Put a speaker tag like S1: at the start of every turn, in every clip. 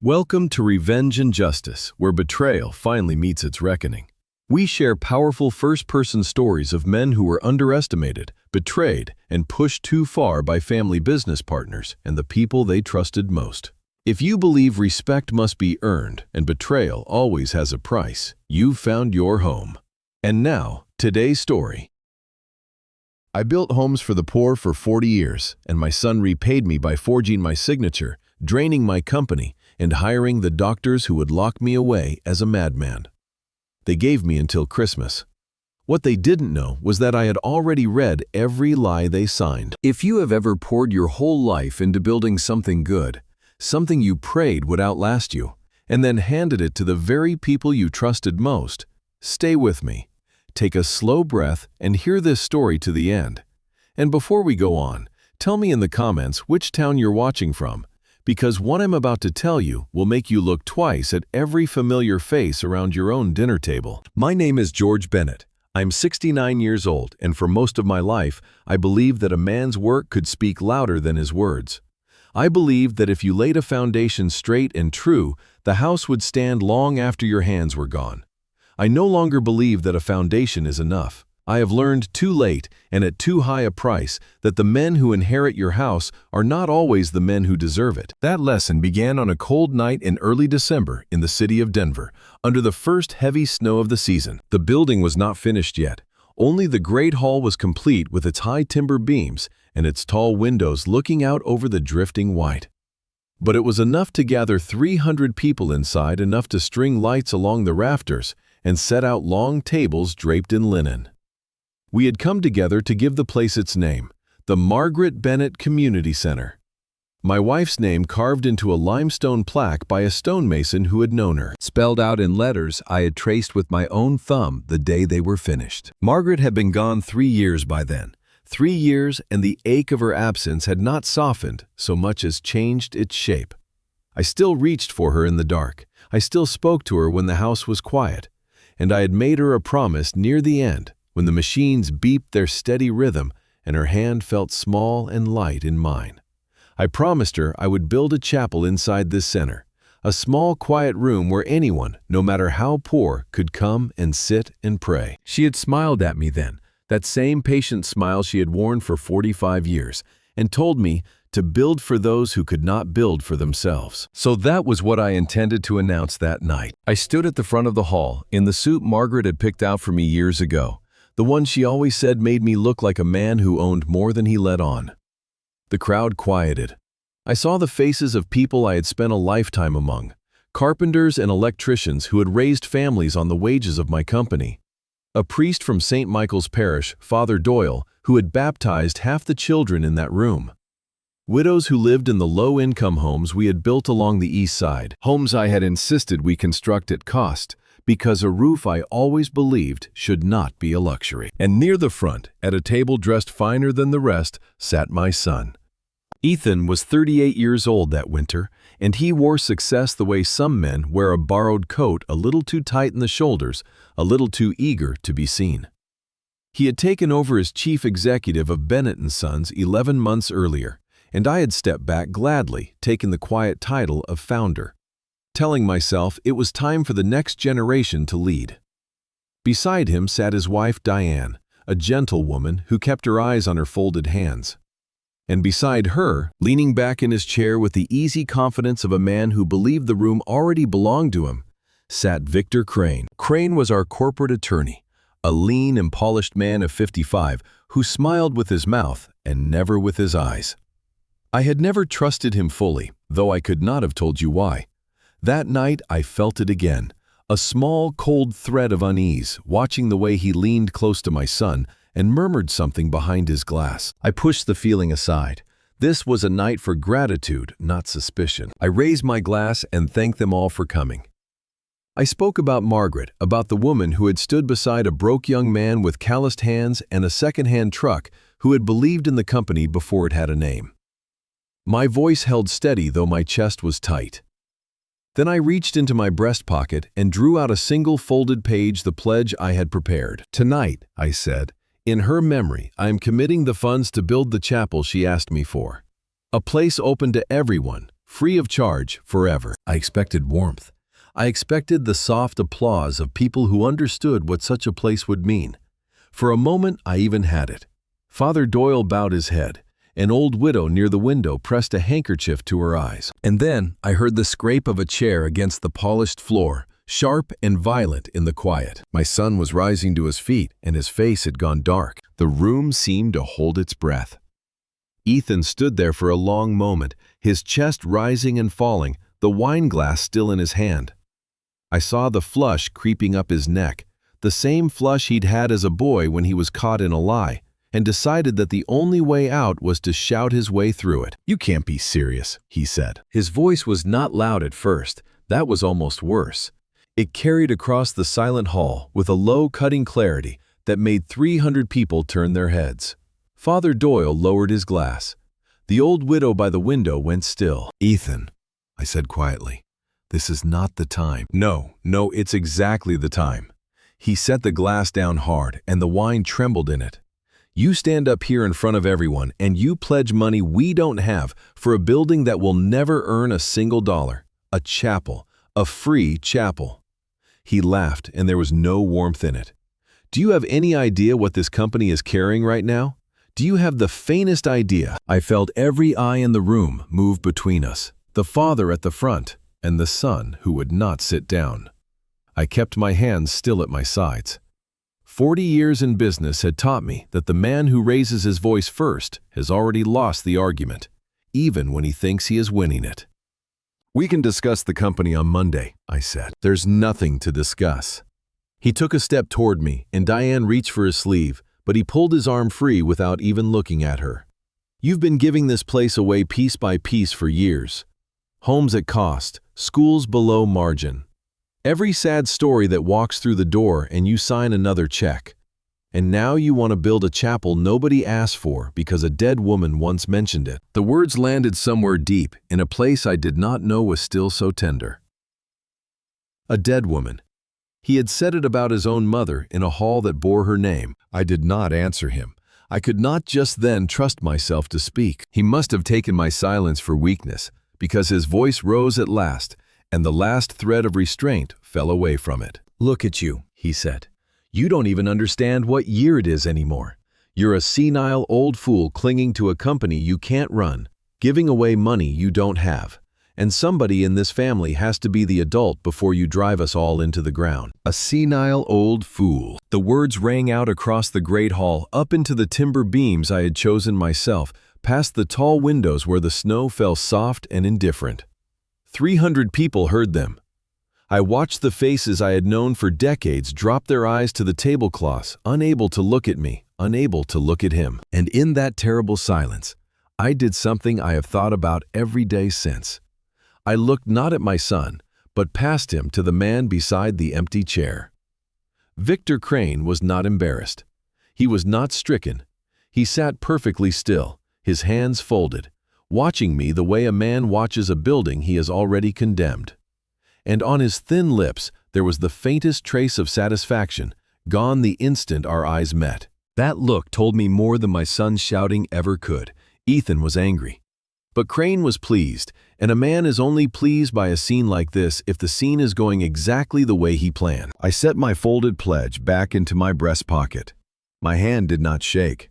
S1: Welcome to Revenge and Justice, where betrayal finally meets its reckoning. We share powerful first-person stories of men who were underestimated, betrayed, and pushed too far by family business partners and the people they trusted most. If you believe respect must be earned and betrayal always has a price, you've found your home. And now, today's story. I built homes for the poor for 40 years, and my son repaid me by forging my signature, draining my company, and hiring the doctors who would lock me away as a madman. They gave me until Christmas. What they didn't know was that I had already read every lie they signed. If you have ever poured your whole life into building something good, something you prayed would outlast you, and then handed it to the very people you trusted most, stay with me. Take a slow breath and hear this story to the end. And before we go on, tell me in the comments which town you're watching from, because what I'm about to tell you will make you look twice at every familiar face around your own dinner table. My name is George Bennett. I'm 69 years old, and for most of my life, I believed that a man's work could speak louder than his words. I believed that if you laid a foundation straight and true, the house would stand long after your hands were gone. I no longer believe that a foundation is enough. I have learned too late and at too high a price that the men who inherit your house are not always the men who deserve it. That lesson began on a cold night in early December in the city of Denver, under the first heavy snow of the season. The building was not finished yet. Only the great hall was complete with its high timber beams and its tall windows looking out over the drifting white. But it was enough to gather 300 people inside, enough to string lights along the rafters and set out long tables draped in linen. We had come together to give the place its name, the Margaret Bennett Community Center. My wife's name carved into a limestone plaque by a stonemason who had known her, spelled out in letters I had traced with my own thumb the day they were finished. Margaret had been gone 3 years by then. 3 years, and the ache of her absence had not softened so much as changed its shape. I still reached for her in the dark. I still spoke to her when the house was quiet. And I had made her a promise near the end, when the machines beeped their steady rhythm and her hand felt small and light in mine. I promised her I would build a chapel inside this center, a small quiet room where anyone, no matter how poor, could come and sit and pray. She had smiled at me then, that same patient smile she had worn for 45 years, and told me to build for those who could not build for themselves. So that was what I intended to announce that night. I stood at the front of the hall, in the suit Margaret had picked out for me years ago, the one she always said made me look like a man who owned more than he let on. The crowd quieted. I saw the faces of people I had spent a lifetime among, carpenters and electricians who had raised families on the wages of my company. A priest from St. Michael's Parish, Father Doyle, who had baptized half the children in that room. Widows who lived in the low-income homes we had built along the east side, homes I had insisted we construct at cost, because a roof I always believed should not be a luxury. And near the front, at a table dressed finer than the rest, sat my son. Ethan was 38 years old that winter, and he wore success the way some men wear a borrowed coat a little too tight in the shoulders, a little too eager to be seen. He had taken over as chief executive of Bennett & Sons 11 months earlier, and I had stepped back gladly, taking the quiet title of founder, telling myself it was time for the next generation to lead. Beside him sat his wife Diane, a gentle woman who kept her eyes on her folded hands. And beside her, leaning back in his chair with the easy confidence of a man who believed the room already belonged to him, sat Victor Crane. Crane was our corporate attorney, a lean and polished man of 55 who smiled with his mouth and never with his eyes. I had never trusted him fully, though I could not have told you why. That night I felt it again, a small, cold thread of unease, watching the way he leaned close to my son and murmured something behind his glass. I pushed the feeling aside. This was a night for gratitude, not suspicion. I raised my glass and thanked them all for coming. I spoke about Margaret, about the woman who had stood beside a broke young man with calloused hands and a second-hand truck who had believed in the company before it had a name. My voice held steady, though my chest was tight. Then I reached into my breast pocket and drew out a single folded page, the pledge I had prepared. Tonight, I said, in her memory, I am committing the funds to build the chapel she asked me for. A place open to everyone, free of charge, forever. I expected warmth. I expected the soft applause of people who understood what such a place would mean. For a moment, I even had it. Father Doyle bowed his head. An old widow near the window pressed a handkerchief to her eyes. And then I heard the scrape of a chair against the polished floor, sharp and violent in the quiet. My son was rising to his feet, and his face had gone dark. The room seemed to hold its breath. Ethan stood there for a long moment, his chest rising and falling, the wine glass still in his hand. I saw the flush creeping up his neck, the same flush he'd had as a boy when he was caught in a lie, and decided that the only way out was to shout his way through it. "You can't be serious," he said. His voice was not loud at first. That was almost worse. It carried across the silent hall with a low, cutting clarity that made 300 people turn their heads. Father Doyle lowered his glass. The old widow by the window went still. "Ethan," I said quietly, "this is not the time." No, it's exactly the time." He set the glass down hard, and the wine trembled in it. "You stand up here in front of everyone, and you pledge money we don't have for a building that will never earn a single dollar. A chapel. A free chapel." He laughed, and there was no warmth in it. "Do you have any idea what this company is carrying right now? Do you have the faintest idea?" I felt every eye in the room move between us, the father at the front and the son who would not sit down. I kept my hands still at my sides. 40 years in business had taught me that the man who raises his voice first has already lost the argument, even when he thinks he is winning it. "We can discuss the company on Monday," I said. "There's nothing to discuss." He took a step toward me, and Diane reached for his sleeve, but he pulled his arm free without even looking at her. "You've been giving this place away piece by piece for years. Homes at cost, schools below margin. Every sad story that walks through the door and you sign another check. And now you want to build a chapel nobody asked for because a dead woman once mentioned it." The words landed somewhere deep, in a place I did not know was still so tender. A dead woman. He had said it about his own mother in a hall that bore her name. I did not answer him. I could not just then trust myself to speak. He must have taken my silence for weakness, because his voice rose at last, and the last thread of restraint fell away from it. "Look at you," he said. "You don't even understand what year it is anymore. You're a senile old fool clinging to a company you can't run, giving away money you don't have. And somebody in this family has to be the adult before you drive us all into the ground." A senile old fool. The words rang out across the great hall, up into the timber beams I had chosen myself, past the tall windows where the snow fell soft and indifferent. 300 people heard them. I watched the faces I had known for decades drop their eyes to the tablecloths, unable to look at me, unable to look at him. And in that terrible silence, I did something I have thought about every day since. I looked not at my son, but past him to the man beside the empty chair. Victor Crane was not embarrassed. He was not stricken. He sat perfectly still, his hands folded, watching me the way a man watches a building he has already condemned. And on his thin lips there was the faintest trace of satisfaction, gone the instant our eyes met. That look told me more than my son's shouting ever could. Ethan was angry. But Crane was pleased, and a man is only pleased by a scene like this if the scene is going exactly the way he planned. I set my folded pledge back into my breast pocket. My hand did not shake.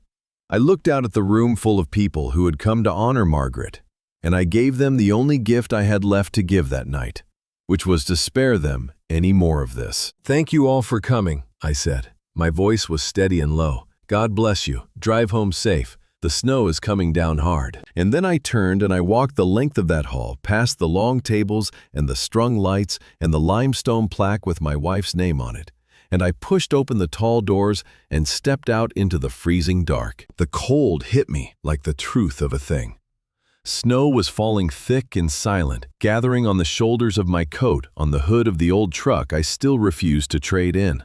S1: I looked out at the room full of people who had come to honor Margaret, and I gave them the only gift I had left to give that night, which was to spare them any more of this. "Thank you all for coming," I said. My voice was steady and low. "God bless you. Drive home safe. The snow is coming down hard." And then I turned and I walked the length of that hall, past the long tables and the strung lights and the limestone plaque with my wife's name on it. And I pushed open the tall doors and stepped out into the freezing dark. The cold hit me like the truth of a thing. Snow was falling thick and silent, gathering on the shoulders of my coat on the hood of the old truck I still refused to trade in.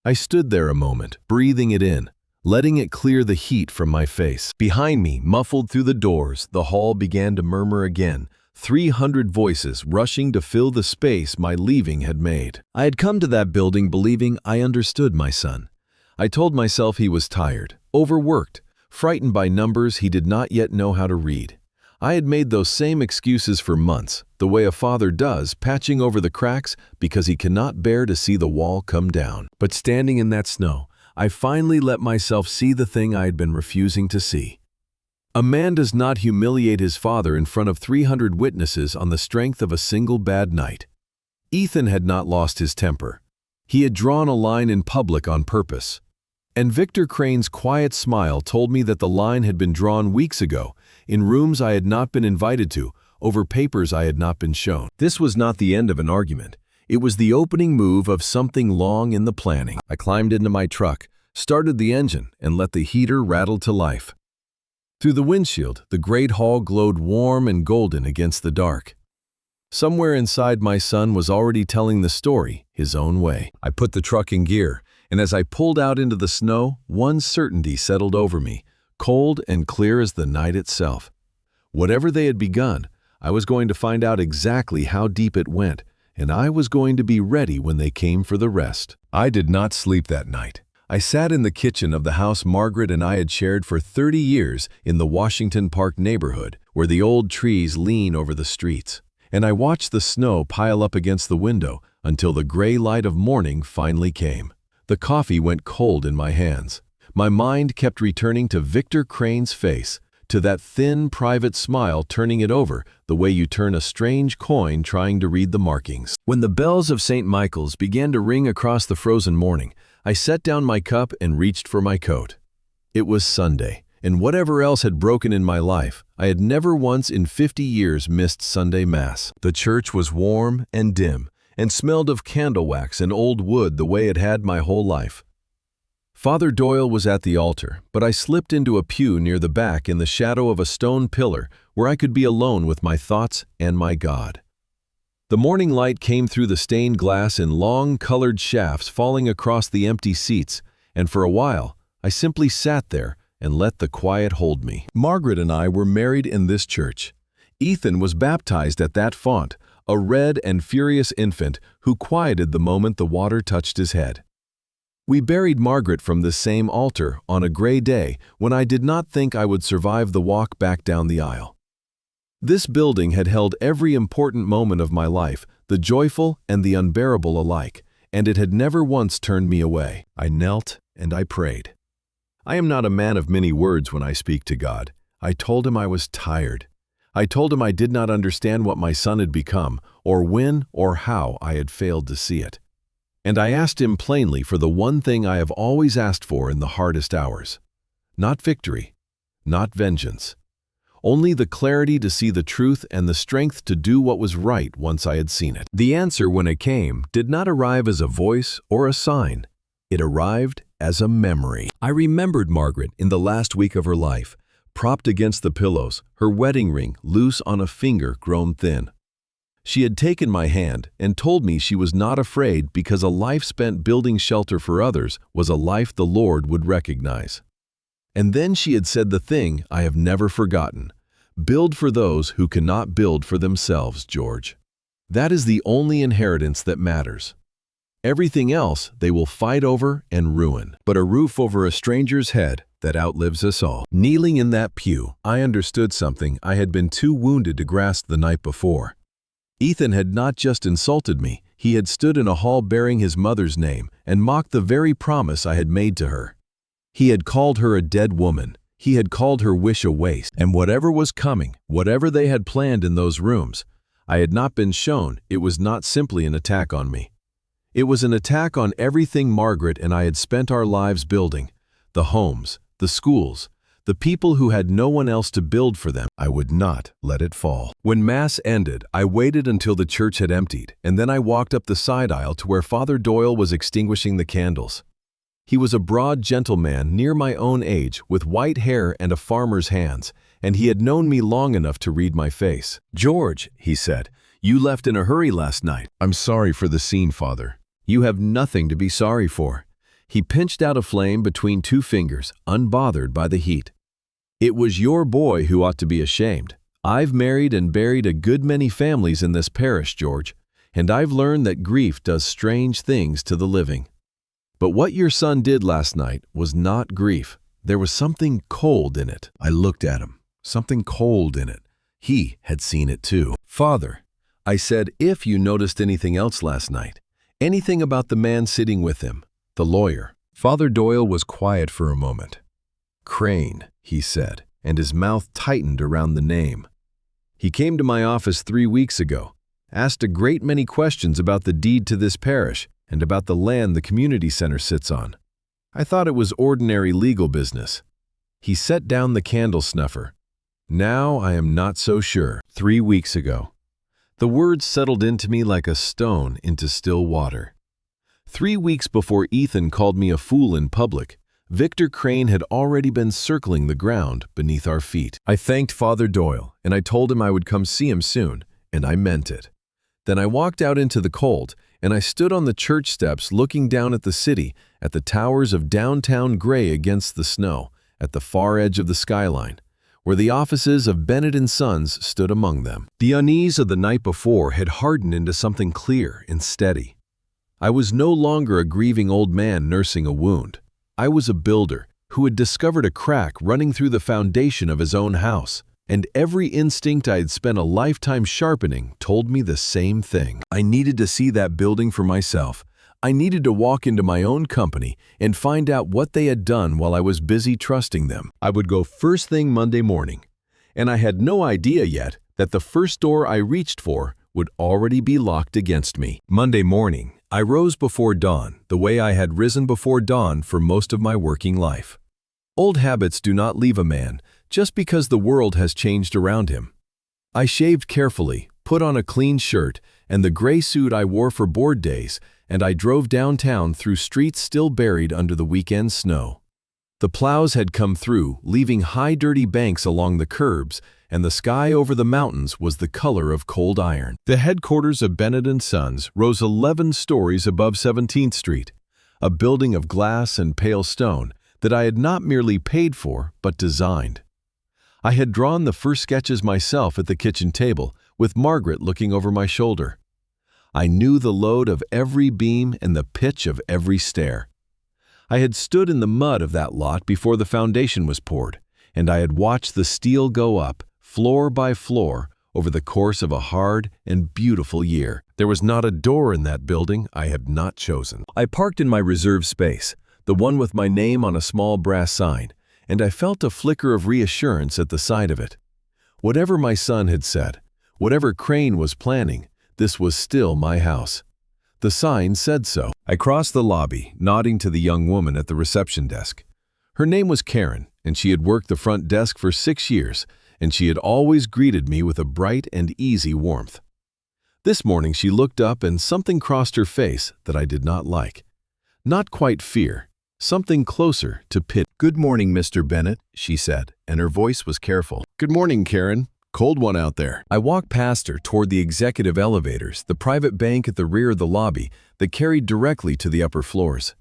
S1: I stood there a moment, breathing it in, letting it clear the heat from my face. Behind me, muffled through the doors, the hall began to murmur again, 300 voices rushing to fill the space my leaving had made. I had come to that building believing I understood my son. I told myself he was tired, overworked, frightened by numbers he did not yet know how to read. I had made those same excuses for months, the way a father does, patching over the cracks because he cannot bear to see the wall come down. But standing in that snow, I finally let myself see the thing I had been refusing to see. A man does not humiliate his father in front of 300 witnesses on the strength of a single bad night. Ethan had not lost his temper. He had drawn a line in public on purpose. And Victor Crane's quiet smile told me that the line had been drawn weeks ago, in rooms I had not been invited to, over papers I had not been shown. This was not the end of an argument. It was the opening move of something long in the planning. I climbed into my truck, started the engine, and let the heater rattle to life. Through the windshield, the great hall glowed warm and golden against the dark. Somewhere inside, my son was already telling the story his own way. I put the truck in gear, and as I pulled out into the snow, one certainty settled over me, cold and clear as the night itself. Whatever they had begun, I was going to find out exactly how deep it went, and I was going to be ready when they came for the rest. I did not sleep that night. I sat in the kitchen of the house Margaret and I had shared for 30 years in the Washington Park neighborhood, where the old trees lean over the streets, and I watched the snow pile up against the window until the gray light of morning finally came. The coffee went cold in my hands. My mind kept returning to Victor Crane's face, to that thin, private smile turning it over the way you turn a strange coin trying to read the markings. When the bells of St. Michael's began to ring across the frozen morning, I set down my cup and reached for my coat. It was Sunday, and whatever else had broken in my life, I had never once in 50 years missed Sunday Mass. The church was warm and dim, and smelled of candle wax and old wood the way it had my whole life. Father Doyle was at the altar, but I slipped into a pew near the back in the shadow of a stone pillar where I could be alone with my thoughts and my God. The morning light came through the stained glass in long, colored shafts falling across the empty seats, and for a while, I simply sat there and let the quiet hold me. Margaret and I were married in this church. Ethan was baptized at that font, a red and furious infant who quieted the moment the water touched his head. We buried Margaret from this same altar on a gray day when I did not think I would survive the walk back down the aisle. This building had held every important moment of my life, the joyful and the unbearable alike, and it had never once turned me away. I knelt and I prayed. I am not a man of many words when I speak to God. I told him I was tired. I told him I did not understand what my son had become, or when or how I had failed to see it. And I asked him plainly for the one thing I have always asked for in the hardest hours. Not victory, not vengeance. Only the clarity to see the truth and the strength to do what was right once I had seen it. The answer, when it came, did not arrive as a voice or a sign. It arrived as a memory. I remembered Margaret in the last week of her life, propped against the pillows, her wedding ring loose on a finger grown thin. She had taken my hand and told me she was not afraid because a life spent building shelter for others was a life the Lord would recognize. And then she had said the thing I have never forgotten: build for those who cannot build for themselves, George. That is the only inheritance that matters. Everything else they will fight over and ruin. But a roof over a stranger's head that outlives us all. Kneeling in that pew, I understood something I had been too wounded to grasp the night before. Ethan had not just insulted me, he had stood in a hall bearing his mother's name and mocked the very promise I had made to her. He had called her a dead woman. He had called her wish a waste. And whatever was coming, whatever they had planned in those rooms, I had not been shown it was not simply an attack on me. It was an attack on everything Margaret and I had spent our lives building: the homes, the schools, the people who had no one else to build for them. I would not let it fall. When Mass ended, I waited until the church had emptied, and then I walked up the side aisle to where Father Doyle was extinguishing the candles. He was a broad, gentle man near my own age, with white hair and a farmer's hands, and he had known me long enough to read my face. "George," he said, "you left in a hurry last night." "I'm sorry for the scene, Father." "You have nothing to be sorry for." He pinched out a flame between two fingers, unbothered by the heat. "It was your boy who ought to be ashamed. I've married and buried a good many families in this parish, George, and I've learned that grief does strange things to the living. But what your son did last night was not grief. There was something cold in it." I looked at him. Something cold in it. He had seen it too. "Father," I said, "if you noticed anything else last night, anything about the man sitting with him, the lawyer." Father Doyle was quiet for a moment. "Crane," he said, and his mouth tightened around the name. "He came to my office 3 weeks ago, asked a great many questions about the deed to this parish and about the land the community center sits on. I thought it was ordinary legal business." He set down the candle snuffer. "Now I am not so sure." 3 weeks ago. The words settled into me like a stone into still water. 3 weeks before Ethan called me a fool in public, Victor Crane had already been circling the ground beneath our feet. I thanked Father Doyle, and I told him I would come see him soon, and I meant it. Then I walked out into the cold, and I stood on the church steps looking down at the city, at the towers of downtown gray against the snow, at the far edge of the skyline, where the offices of Bennett & Sons stood among them. The unease of the night before had hardened into something clear and steady. I was no longer a grieving old man nursing a wound. I was a builder who had discovered a crack running through the foundation of his own house, and every instinct I had spent a lifetime sharpening told me the same thing. I needed to see that building for myself. I needed to walk into my own company and find out what they had done while I was busy trusting them. I would go first thing Monday morning, and I had no idea yet that the first door I reached for would already be locked against me. Monday morning, I rose before dawn, the way I had risen before dawn for most of my working life. Old habits do not leave a man just because the world has changed around him. I shaved carefully, put on a clean shirt and the gray suit I wore for board days, and I drove downtown through streets still buried under the weekend snow. The plows had come through, leaving high dirty banks along the curbs, and the sky over the mountains was the color of cold iron. The headquarters of Bennett & Sons rose 11 stories above 17th Street, a building of glass and pale stone that I had not merely paid for, but designed. I had drawn the first sketches myself at the kitchen table, with Margaret looking over my shoulder. I knew the load of every beam and the pitch of every stair. I had stood in the mud of that lot before the foundation was poured, and I had watched the steel go up, floor by floor, over the course of a hard and beautiful year. There was not a door in that building I had not chosen. I parked in my reserved space, the one with my name on a small brass sign, and I felt a flicker of reassurance at the sight of it. Whatever my son had said, whatever Crane was planning, this was still my house. The sign said so. I crossed the lobby, nodding to the young woman at the reception desk. Her name was Karen, and she had worked the front desk for 6 years, and she had always greeted me with a bright and easy warmth. This morning she looked up and something crossed her face that I did not like. Not quite fear, something closer to pity. "Good morning, Mr. Bennett," she said, and her voice was careful. "Good morning, Karen. Cold one out there." I walked past her toward the executive elevators, the private bank at the rear of the lobby that carried directly to the upper floors.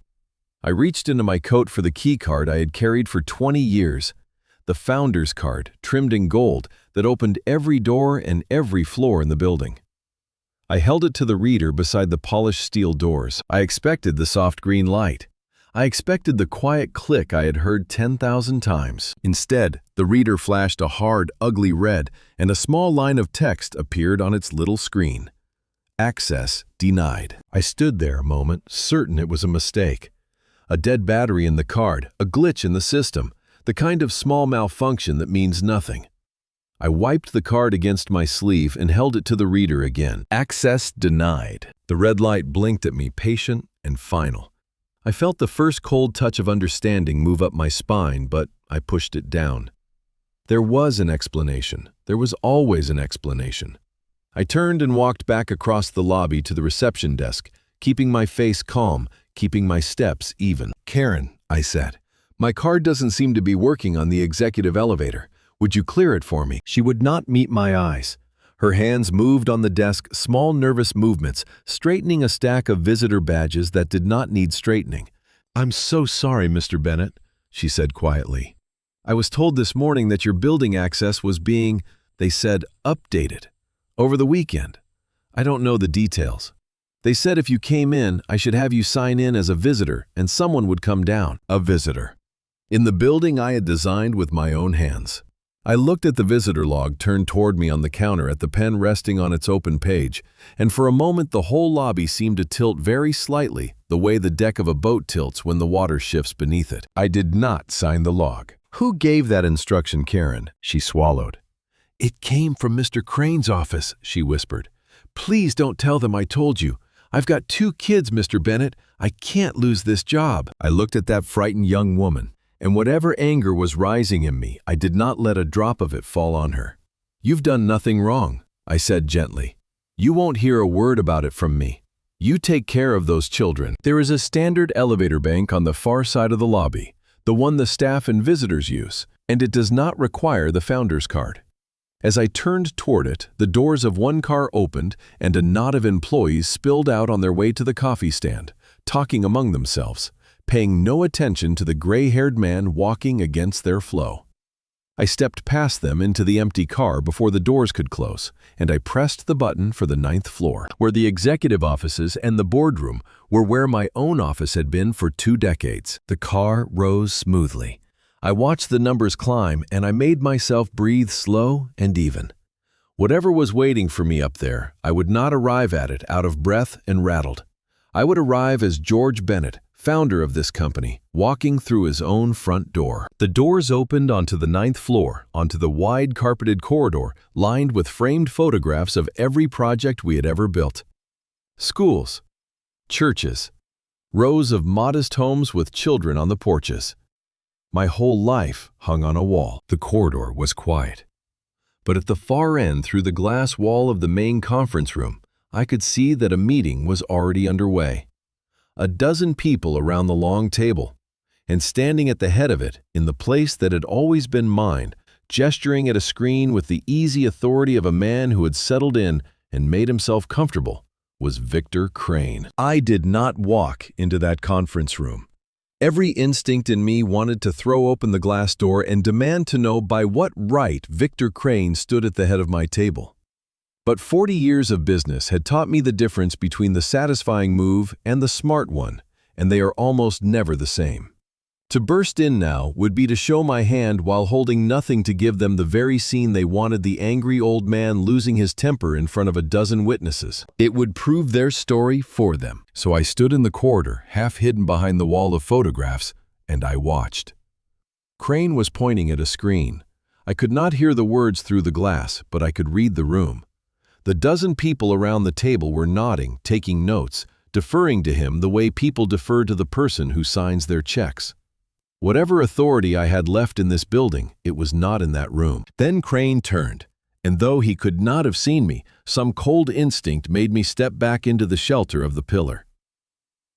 S1: I reached into my coat for the key card I had carried for 20 years, the founder's card, trimmed in gold, that opened every door and every floor in the building. I held it to the reader beside the polished steel doors. I expected the soft green light. I expected the quiet click I had heard 10,000 times. Instead, the reader flashed a hard, ugly red, and a small line of text appeared on its little screen. "Access denied." I stood there a moment, certain it was a mistake. A dead battery in the card, a glitch in the system, the kind of small malfunction that means nothing. I wiped the card against my sleeve and held it to the reader again. "Access denied." The red light blinked at me, patient and final. I felt the first cold touch of understanding move up my spine, but I pushed it down. There was an explanation. There was always an explanation. I turned and walked back across the lobby to the reception desk, keeping my face calm, keeping my steps even. "Karen," I said, "my card doesn't seem to be working on the executive elevator. Would you clear it for me?" She would not meet my eyes. Her hands moved on the desk, small nervous movements, straightening a stack of visitor badges that did not need straightening. "I'm so sorry, Mr. Bennett," she said quietly. "I was told this morning that your building access was being, they said, updated over the weekend. I don't know the details. They said if you came in, I should have you sign in as a visitor and someone would come down." A visitor. In the building I had designed with my own hands. I looked at the visitor log turned toward me on the counter at the pen resting on its open page, and for a moment the whole lobby seemed to tilt very slightly, the way the deck of a boat tilts when the water shifts beneath it. I did not sign the log. "Who gave that instruction, Karen?" She swallowed. "It came from Mr. Crane's office," she whispered. "Please don't tell them I told you. I've got 2 kids, Mr. Bennett. I can't lose this job." I looked at that frightened young woman, and whatever anger was rising in me, I did not let a drop of it fall on her. "You've done nothing wrong," I said gently. "You won't hear a word about it from me. You take care of those children." There is a standard elevator bank on the far side of the lobby, the one the staff and visitors use, and it does not require the founder's card. As I turned toward it, the doors of one car opened and a knot of employees spilled out on their way to the coffee stand, talking among themselves, paying no attention to the gray-haired man walking against their flow. I stepped past them into the empty car before the doors could close, and I pressed the button for the 9th floor, where the executive offices and the boardroom were where my own office had been for 2 decades. The car rose smoothly. I watched the numbers climb, and I made myself breathe slow and even. Whatever was waiting for me up there, I would not arrive at it out of breath and rattled. I would arrive as George Bennett, founder of this company, walking through his own front door. The doors opened onto the 9th floor, onto the wide carpeted corridor lined with framed photographs of every project we had ever built. Schools, churches, rows of modest homes with children on the porches. My whole life hung on a wall. The corridor was quiet. But at the far end, through the glass wall of the main conference room, I could see that a meeting was already underway. A dozen people around the long table, and standing at the head of it, in the place that had always been mine, gesturing at a screen with the easy authority of a man who had settled in and made himself comfortable, was Victor Crane. I did not walk into that conference room. Every instinct in me wanted to throw open the glass door and demand to know by what right Victor Crane stood at the head of my table. But 40 years of business had taught me the difference between the satisfying move and the smart one, and they are almost never the same. To burst in now would be to show my hand while holding nothing to give them the very scene they wanted, the angry old man losing his temper in front of a dozen witnesses. It would prove their story for them. So I stood in the corridor, half hidden behind the wall of photographs, and I watched. Crane was pointing at a screen. I could not hear the words through the glass, but I could read the room. The dozen people around the table were nodding, taking notes, deferring to him the way people defer to the person who signs their checks. Whatever authority I had left in this building, it was not in that room. Then Crane turned, and though he could not have seen me, some cold instinct made me step back into the shelter of the pillar.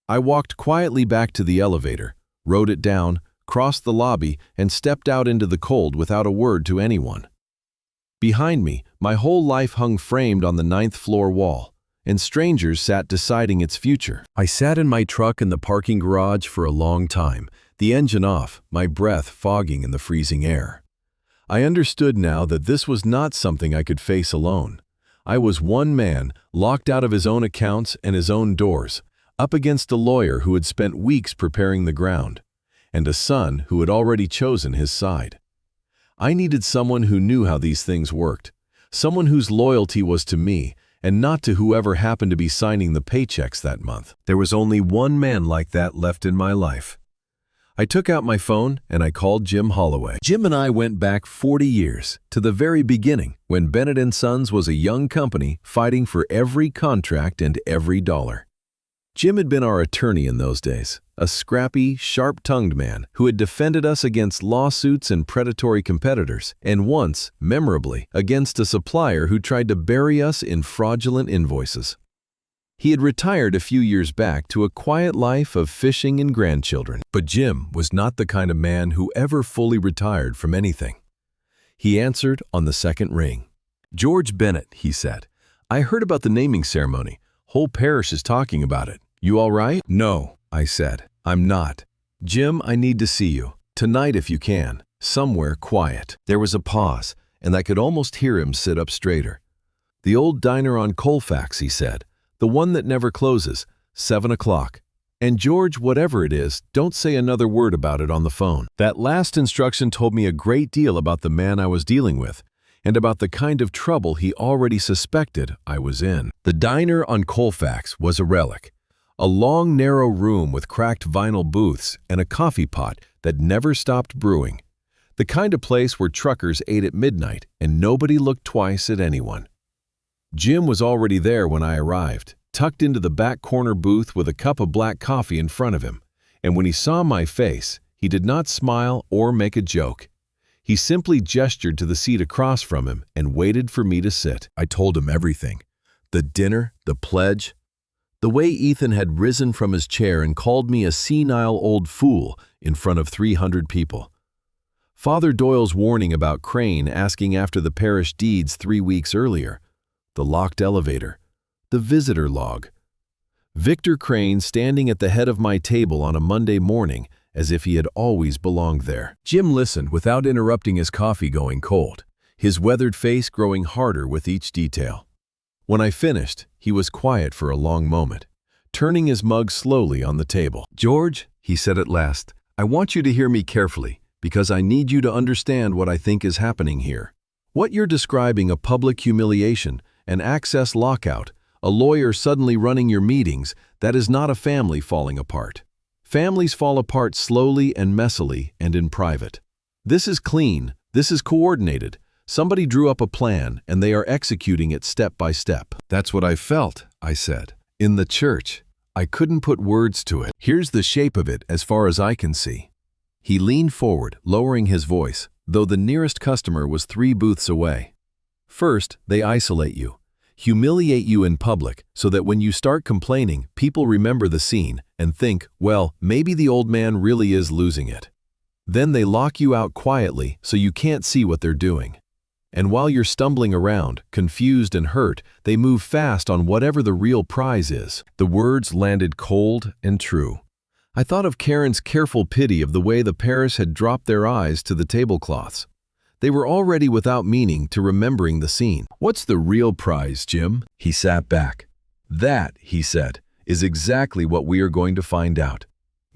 S1: I walked quietly back to the elevator, rode it down, crossed the lobby, and stepped out into the cold without a word to anyone. Behind me, my whole life hung framed on the 9th floor wall, and strangers sat deciding its future. I sat in my truck in the parking garage for a long time, the engine off, my breath fogging in the freezing air. I understood now that this was not something I could face alone. I was one man, locked out of his own accounts and his own doors, up against a lawyer who had spent weeks preparing the ground, and a son who had already chosen his side. I needed someone who knew how these things worked, someone whose loyalty was to me and not to whoever happened to be signing the paychecks that month. There was only one man like that left in my life. I took out my phone and I called Jim Holloway. Jim and I went back 40 years, to the very beginning, when Bennett & Sons was a young company fighting for every contract and every dollar. Jim had been our attorney in those days, a scrappy, sharp-tongued man who had defended us against lawsuits and predatory competitors, and once, memorably, against a supplier who tried to bury us in fraudulent invoices. He had retired a few years back to a quiet life of fishing and grandchildren. But Jim was not the kind of man who ever fully retired from anything. He answered on the second ring. "George Bennett," he said, "I heard about the naming ceremony. Whole parish is talking about it. You all right?" "No," I said, "I'm not. Jim, I need to see you. Tonight if you can. Somewhere quiet." There was a pause, and I could almost hear him sit up straighter. "The old diner on Colfax," he said. "The one that never closes. 7 o'clock. And George, whatever it is, don't say another word about it on the phone. That last instruction told me a great deal about the man I was dealing with, and about the kind of trouble he already suspected I was in. The diner on Colfax was a relic. A long, narrow room with cracked vinyl booths and a coffee pot that never stopped brewing. The kind of place where truckers ate at midnight and nobody looked twice at anyone. Jim was already there when I arrived, tucked into the back corner booth with a cup of black coffee in front of him, and when he saw my face, he did not smile or make a joke. He simply gestured to the seat across from him and waited for me to sit. I told him everything. The dinner, the pledge, the way Ethan had risen from his chair and called me a senile old fool in front of 300 people. Father Doyle's warning about Crane asking after the parish deeds 3 weeks earlier, the locked elevator, the visitor log. Victor Crane standing at the head of my table on a Monday morning as if he had always belonged there. Jim listened without interrupting his coffee going cold, his weathered face growing harder with each detail. When I finished, he was quiet for a long moment, turning his mug slowly on the table. "George," he said at last, "I want you to hear me carefully, because I need you to understand what I think is happening here. What you're describing, a public humiliation, an access lockout, a lawyer suddenly running your meetings, that is not a family falling apart. Families fall apart slowly and messily and in private. This is clean, this is coordinated. Somebody drew up a plan and they are executing it step by step." "That's what I felt," I said. "In the church." I couldn't put words to it. "Here's the shape of it as far as I can see." He leaned forward, lowering his voice, though the nearest customer was 3 booths away. "First, they isolate you, humiliate you in public so that when you start complaining, people remember the scene and think, well, maybe the old man really is losing it. Then they lock you out quietly so you can't see what they're doing. And while you're stumbling around, confused and hurt, they move fast on whatever the real prize is." The words landed cold and true. I thought of Karen's careful pity of the way the pairs had dropped their eyes to the tablecloths. They were already without meaning to remembering the scene. "What's the real prize, Jim?" He sat back. "That," he said, "is exactly what we are going to find out.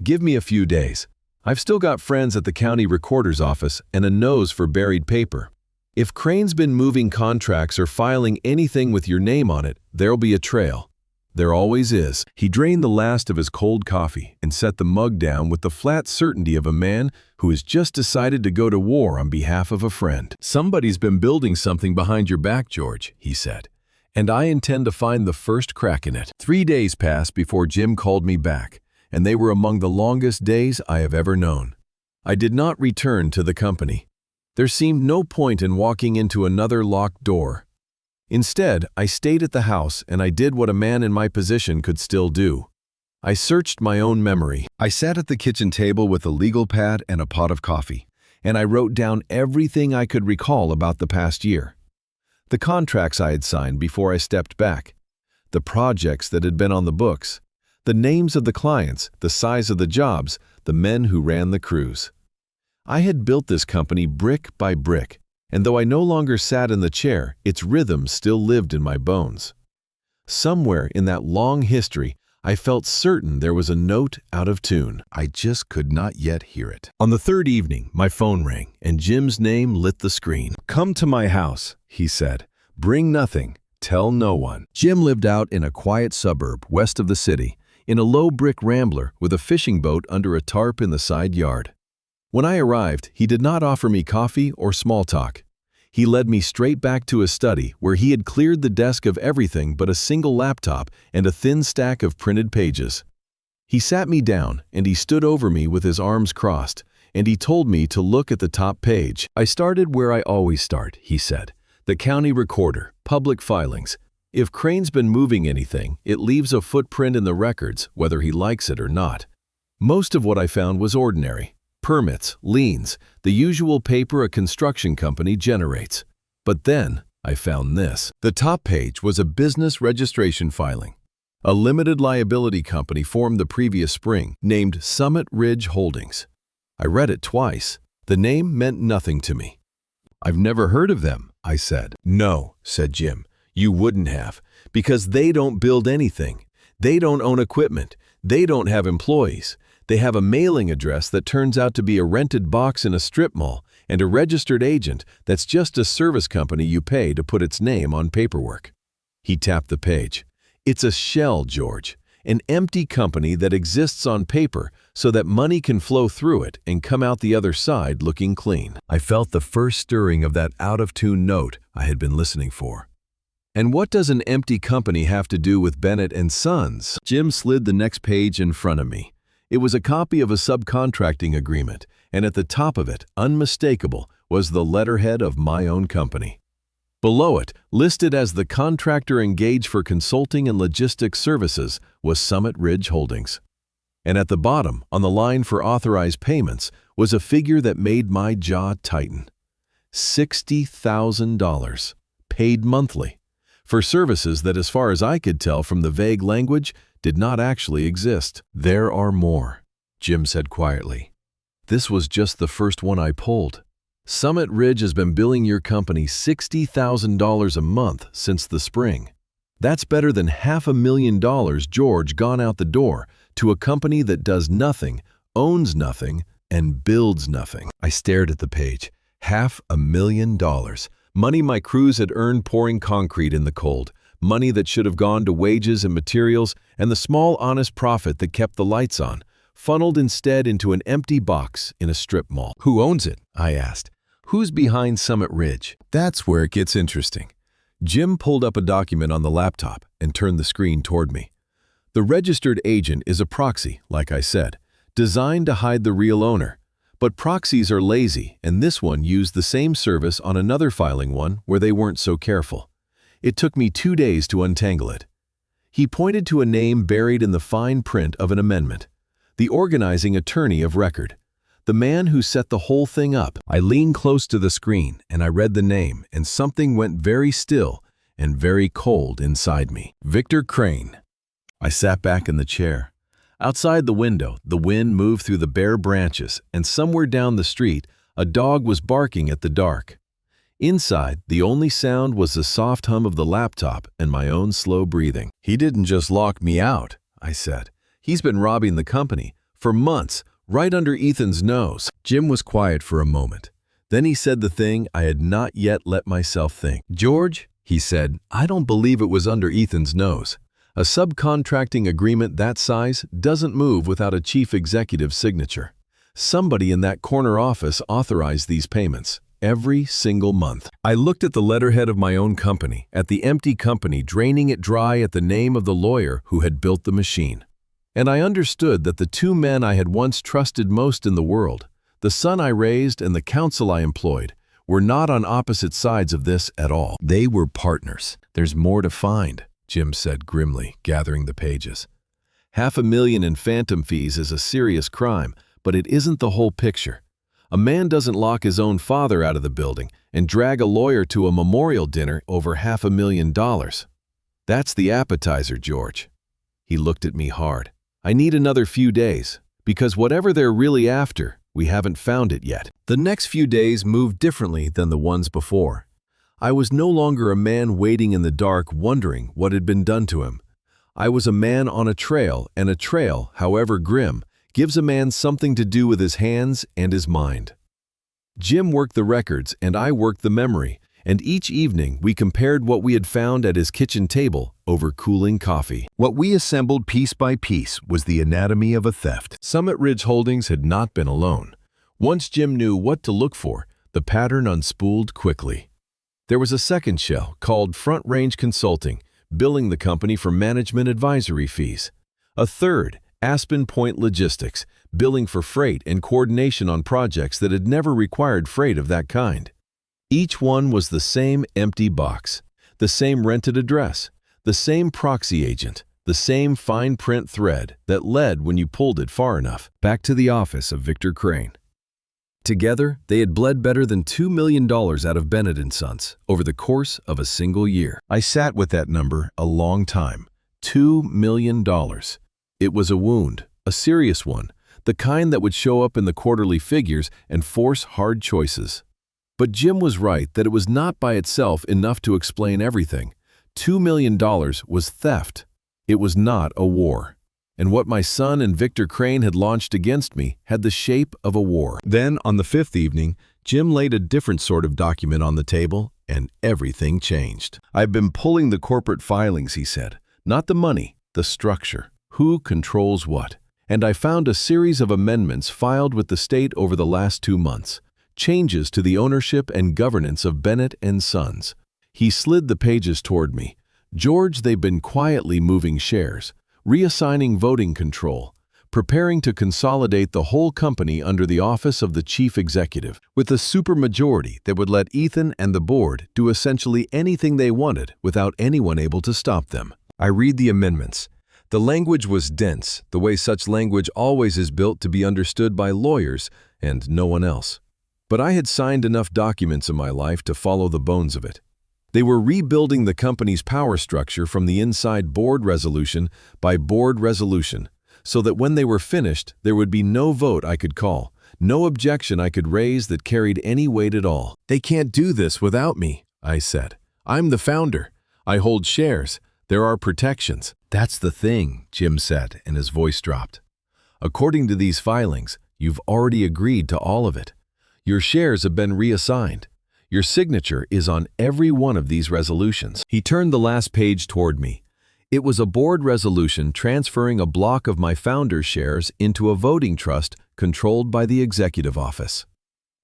S1: Give me a few days. I've still got friends at the county recorder's office and a nose for buried paper. If Crane's been moving contracts or filing anything with your name on it, there'll be a trail. There always is." He drained the last of his cold coffee and set the mug down with the flat certainty of a man who has just decided to go to war on behalf of a friend. "Somebody's been building something behind your back, George," he said, "and I intend to find the first crack in it." 3 days passed before Jim called me back, and they were among the longest days I have ever known. I did not return to the company. There seemed no point in walking into another locked door. Instead, I stayed at the house and I did what a man in my position could still do. I searched my own memory. I sat at the kitchen table with a legal pad and a pot of coffee, and I wrote down everything I could recall about the past year. The contracts I had signed before I stepped back, the projects that had been on the books, the names of the clients, the size of the jobs, the men who ran the crews. I had built this company brick by brick, and though I no longer sat in the chair, its rhythm still lived in my bones. Somewhere in that long history, I felt certain there was a note out of tune. I just could not yet hear it. On the 3rd evening, my phone rang, and Jim's name lit the screen. "Come to my house," he said. "Bring nothing. Tell no one." Jim lived out in a quiet suburb west of the city, in a low brick rambler with a fishing boat under a tarp in the side yard. When I arrived, he did not offer me coffee or small talk. He led me straight back to his study, where he had cleared the desk of everything but a single laptop and a thin stack of printed pages. He sat me down, and he stood over me with his arms crossed, and he told me to look at the top page. "I started where I always start," he said. "The county recorder, public filings. If Crane's been moving anything, it leaves a footprint in the records, whether he likes it or not." Most of what I found was ordinary. Permits, liens, the usual paper a construction company generates. But then I found this. The top page was a business registration filing. A limited liability company formed the previous spring, named Summit Ridge Holdings. I read it twice. The name meant nothing to me. "I've never heard of them," I said. "No," said Jim, "you wouldn't have, because they don't build anything. They don't own equipment. They don't have employees. They have a mailing address that turns out to be a rented box in a strip mall and a registered agent that's just a service company you pay to put its name on paperwork. He tapped the page. It's a shell, George. An empty company that exists on paper so that money can flow through it and come out the other side looking clean. I felt the first stirring of that out-of-tune note I had been listening for. And what does an empty company have to do with Bennett and Sons? Jim slid the next page in front of me. It was a copy of a subcontracting agreement, and at the top of it, unmistakable, was the letterhead of my own company. Below it, listed as the contractor engaged for consulting and logistics services, was Summit Ridge Holdings. And at the bottom, on the line for authorized payments, was a figure that made my jaw tighten. $60,000, paid monthly, for services that, as far as I could tell from the vague language, did not actually exist. There are more, Jim said quietly. This was just the first one I pulled. Summit Ridge has been billing your company $60,000 a month since the spring. That's better than $500,000 George gone out the door to a company that does nothing, owns nothing, and builds nothing. I stared at the page. $500,000. Money my crews had earned pouring concrete in the cold. Money that should have gone to wages and materials and the small honest profit that kept the lights on, funneled instead into an empty box in a strip mall. Who owns it? I asked. Who's behind Summit Ridge? That's where it gets interesting. Jim pulled up a document on the laptop and turned the screen toward me. The registered agent is a proxy, like I said, designed to hide the real owner. But proxies are lazy, and this one used the same service on another filing one where they weren't so careful. It took me 2 days to untangle it. He pointed to a name buried in the fine print of an amendment. The organizing attorney of record. The man who set the whole thing up. I leaned close to the screen and I read the name, and something went very still and very cold inside me. Victor Crane. I sat back in the chair. Outside the window, the wind moved through the bare branches, and somewhere down the street, a dog was barking at the dark. Inside, the only sound was the soft hum of the laptop and my own slow breathing. He didn't just lock me out, I said. He's been robbing the company for months, right under Ethan's nose. Jim was quiet for a moment. Then he said the thing I had not yet let myself think. George, he said, I don't believe it was under Ethan's nose. A subcontracting agreement that size doesn't move without a chief executive's signature. Somebody in that corner office authorized these payments every single month. I looked at the letterhead of my own company, at the empty company draining it dry at the name of the lawyer who had built the machine. And I understood that the two men I had once trusted most in the world, the son I raised and the counsel I employed, were not on opposite sides of this at all. They were partners. There's more to find, Jim said grimly, gathering the pages. $500,000 in phantom fees is a serious crime, but it isn't the whole picture. A man doesn't lock his own father out of the building and drag a lawyer to a memorial dinner over $500,000. That's the appetizer, George. He looked at me hard. I need another few days, because whatever they're really after, we haven't found it yet. The next few days moved differently than the ones before. I was no longer a man waiting in the dark wondering what had been done to him. I was a man on a trail, and a trail, however grim, gives a man something to do with his hands and his mind. Jim worked the records and I worked the memory, and each evening we compared what we had found at his kitchen table over cooling coffee. What we assembled piece by piece was the anatomy of a theft. Summit Ridge Holdings had not been alone. Once Jim knew what to look for, the pattern unspooled quickly. There was a second shell called Front Range Consulting, billing the company for management advisory fees. A third, Aspen Point Logistics, billing for freight and coordination on projects that had never required freight of that kind. Each one was the same empty box, the same rented address, the same proxy agent, the same fine print thread that led, when you pulled it far enough, back to the office of Victor Crane. Together, they had bled better than $2 million out of Bennett & Sons over the course of a single year. I sat with that number a long time. $2 million. It was a wound, a serious one, the kind that would show up in the quarterly figures and force hard choices. But Jim was right that it was not by itself enough to explain everything. $2 million was theft. It was not a war. and what my son and Victor Crane had launched against me had the shape of a war. Then, on the fifth evening, Jim laid a different sort of document on the table, and everything changed. "I've been pulling the corporate filings," he said. "Not the money, the structure. Who controls what? And I found a series of amendments filed with the state over the last 2 months. Changes to the ownership and governance of Bennett and Sons." He slid the pages toward me. "George, they've been quietly moving shares, reassigning voting control, preparing to consolidate the whole company under the office of the chief executive, with a supermajority that would let Ethan and the board do essentially anything they wanted without anyone able to stop them." I read the amendments. The language was dense, the way such language always is built to be understood by lawyers and no one else. But I had signed enough documents in my life to follow the bones of it. They were rebuilding the company's power structure from the inside board resolution by board resolution, so that when they were finished, there would be no vote I could call, no objection I could raise that carried any weight at all. "They can't do this without me," I said. "I'm the founder. I hold shares. There are protections." "That's the thing," Jim said, and his voice dropped. "According to these filings, you've already agreed to all of it. Your shares have been reassigned. Your signature is on every one of these resolutions." He turned the last page toward me. It was a board resolution transferring a block of my founder's shares into a voting trust controlled by the executive office.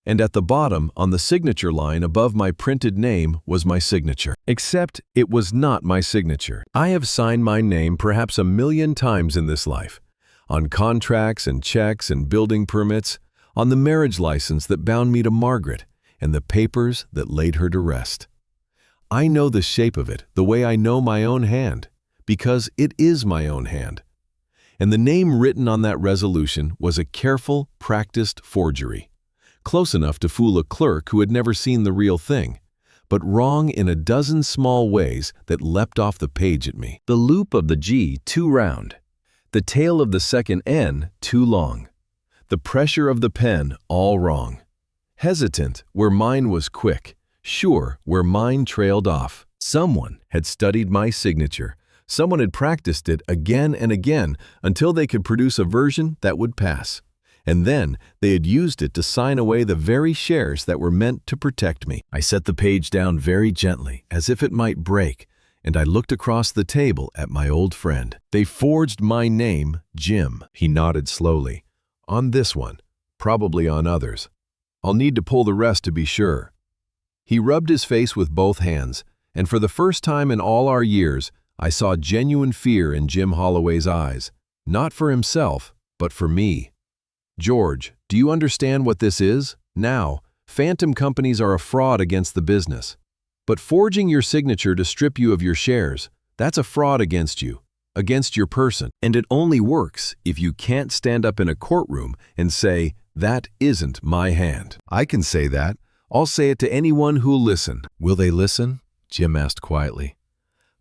S1: And at the bottom, on the signature line above my printed name, was my signature. Except it was not my signature. I have signed my name perhaps 1,000,000 times in this life, on contracts and checks and building permits, on the marriage license that bound me to Margaret, and the papers that laid her to rest. I know the shape of it the way I know my own hand, because it is my own hand. And the name written on that resolution was a careful, practiced forgery. Close enough to fool a clerk who had never seen the real thing, but wrong in a dozen small ways that leapt off the page at me. The loop of the G too round, the tail of the second N too long, the pressure of the pen all wrong. Hesitant where mine was quick, sure where mine trailed off. Someone had studied my signature. Someone had practiced it again and again until they could produce a version that would pass. And then they had used it to sign away the very shares that were meant to protect me. I set the page down very gently, as if it might break, and I looked across the table at my old friend. "They forged my name, Jim." He nodded slowly. "On this one, probably on others. I'll need to pull the rest to be sure." He rubbed his face with both hands, and for the first time in all our years, I saw genuine fear in Jim Holloway's eyes, not for himself, but for me. "George, do you understand what this is? Now, phantom companies are a fraud against the business. But forging your signature to strip you of your shares, that's a fraud against you, against your person. And it only works if you can't stand up in a courtroom and say, 'That isn't my hand.' I can say that. I'll say it to anyone who'll listen." "Will they listen?" Jim asked quietly.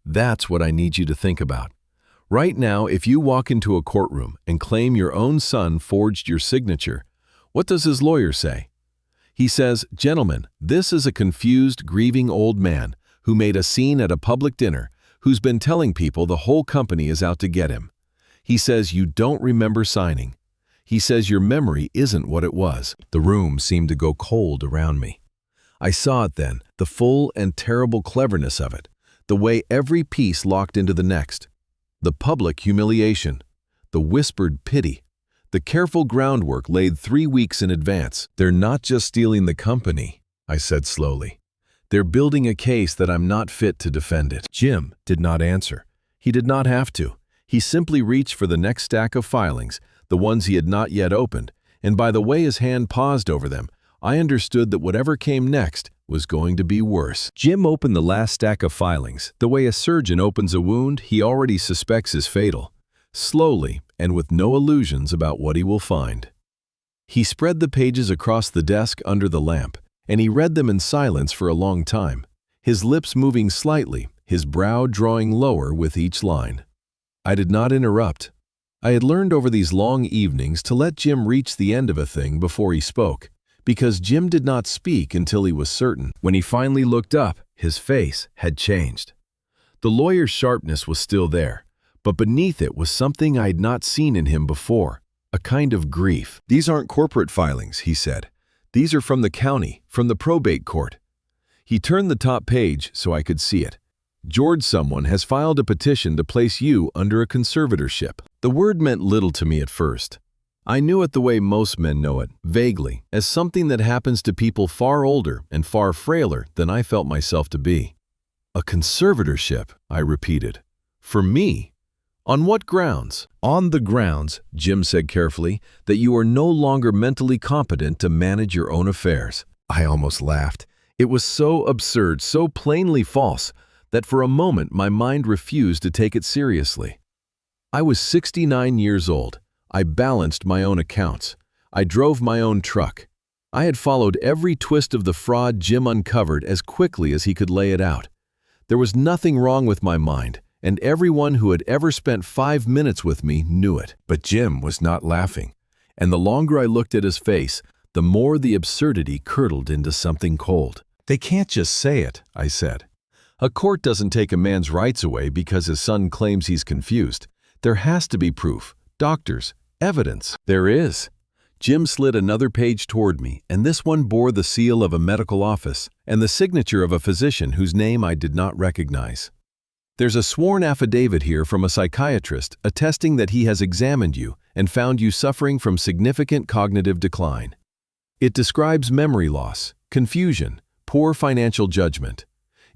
S1: "That's what I need you to think about. Right now, if you walk into a courtroom and claim your own son forged your signature, what does his lawyer say? He says, 'Gentlemen, this is a confused, grieving old man who made a scene at a public dinner, who's been telling people the whole company is out to get him. He says you don't remember signing. He says your memory isn't what it was.'" The room seemed to go cold around me. I saw it then, the full and terrible cleverness of it, the way every piece locked into the next. The public humiliation, the whispered pity, the careful groundwork laid 3 weeks in advance. "They're not just stealing the company," I said slowly. "They're building a case that I'm not fit to defend it." Jim did not answer. He did not have to. He simply reached for the next stack of filings, the ones he had not yet opened, and by the way his hand paused over them, I understood that whatever came next was going to be worse. Jim opened the last stack of filings, the way a surgeon opens a wound he already suspects is fatal, slowly and with no illusions about what he will find. He spread the pages across the desk under the lamp, and he read them in silence for a long time, his lips moving slightly, his brow drawing lower with each line. I did not interrupt. I had learned over these long evenings to let Jim reach the end of a thing before he spoke, because Jim did not speak until he was certain. When he finally looked up, his face had changed. The lawyer's sharpness was still there, But beneath it was something I had not seen in him before, a kind of grief. "These aren't corporate filings," he said. "These are from the county, from the probate court." He turned the top page so I could see it. "George, someone has filed a petition to place you under a conservatorship." The word meant little to me at first. I knew it the way most men know it, vaguely, as something that happens to people far older and far frailer than I felt myself to be. "A conservatorship," I repeated. "For me? On what grounds?" "On the grounds," Jim said carefully, "that you are no longer mentally competent to manage your own affairs." I almost laughed. It was so absurd, so plainly false, that for a moment my mind refused to take it seriously. I was 69 years old. I balanced my own accounts. I drove my own truck. I had followed every twist of the fraud Jim uncovered as quickly as he could lay it out. There was nothing wrong with my mind, and everyone who had ever spent 5 minutes with me knew it. But Jim was not laughing, and the longer I looked at his face, the more the absurdity curdled into something cold. "They can't just say it," I said. "A court doesn't take a man's rights away because his son claims he's confused. There has to be proof, doctors, evidence." "There is." Jim slid another page toward me, and this one bore the seal of a medical office and the signature of a physician whose name I did not recognize. "There's a sworn affidavit here from a psychiatrist attesting that he has examined you and found you suffering from significant cognitive decline. It describes memory loss, confusion, poor financial judgment.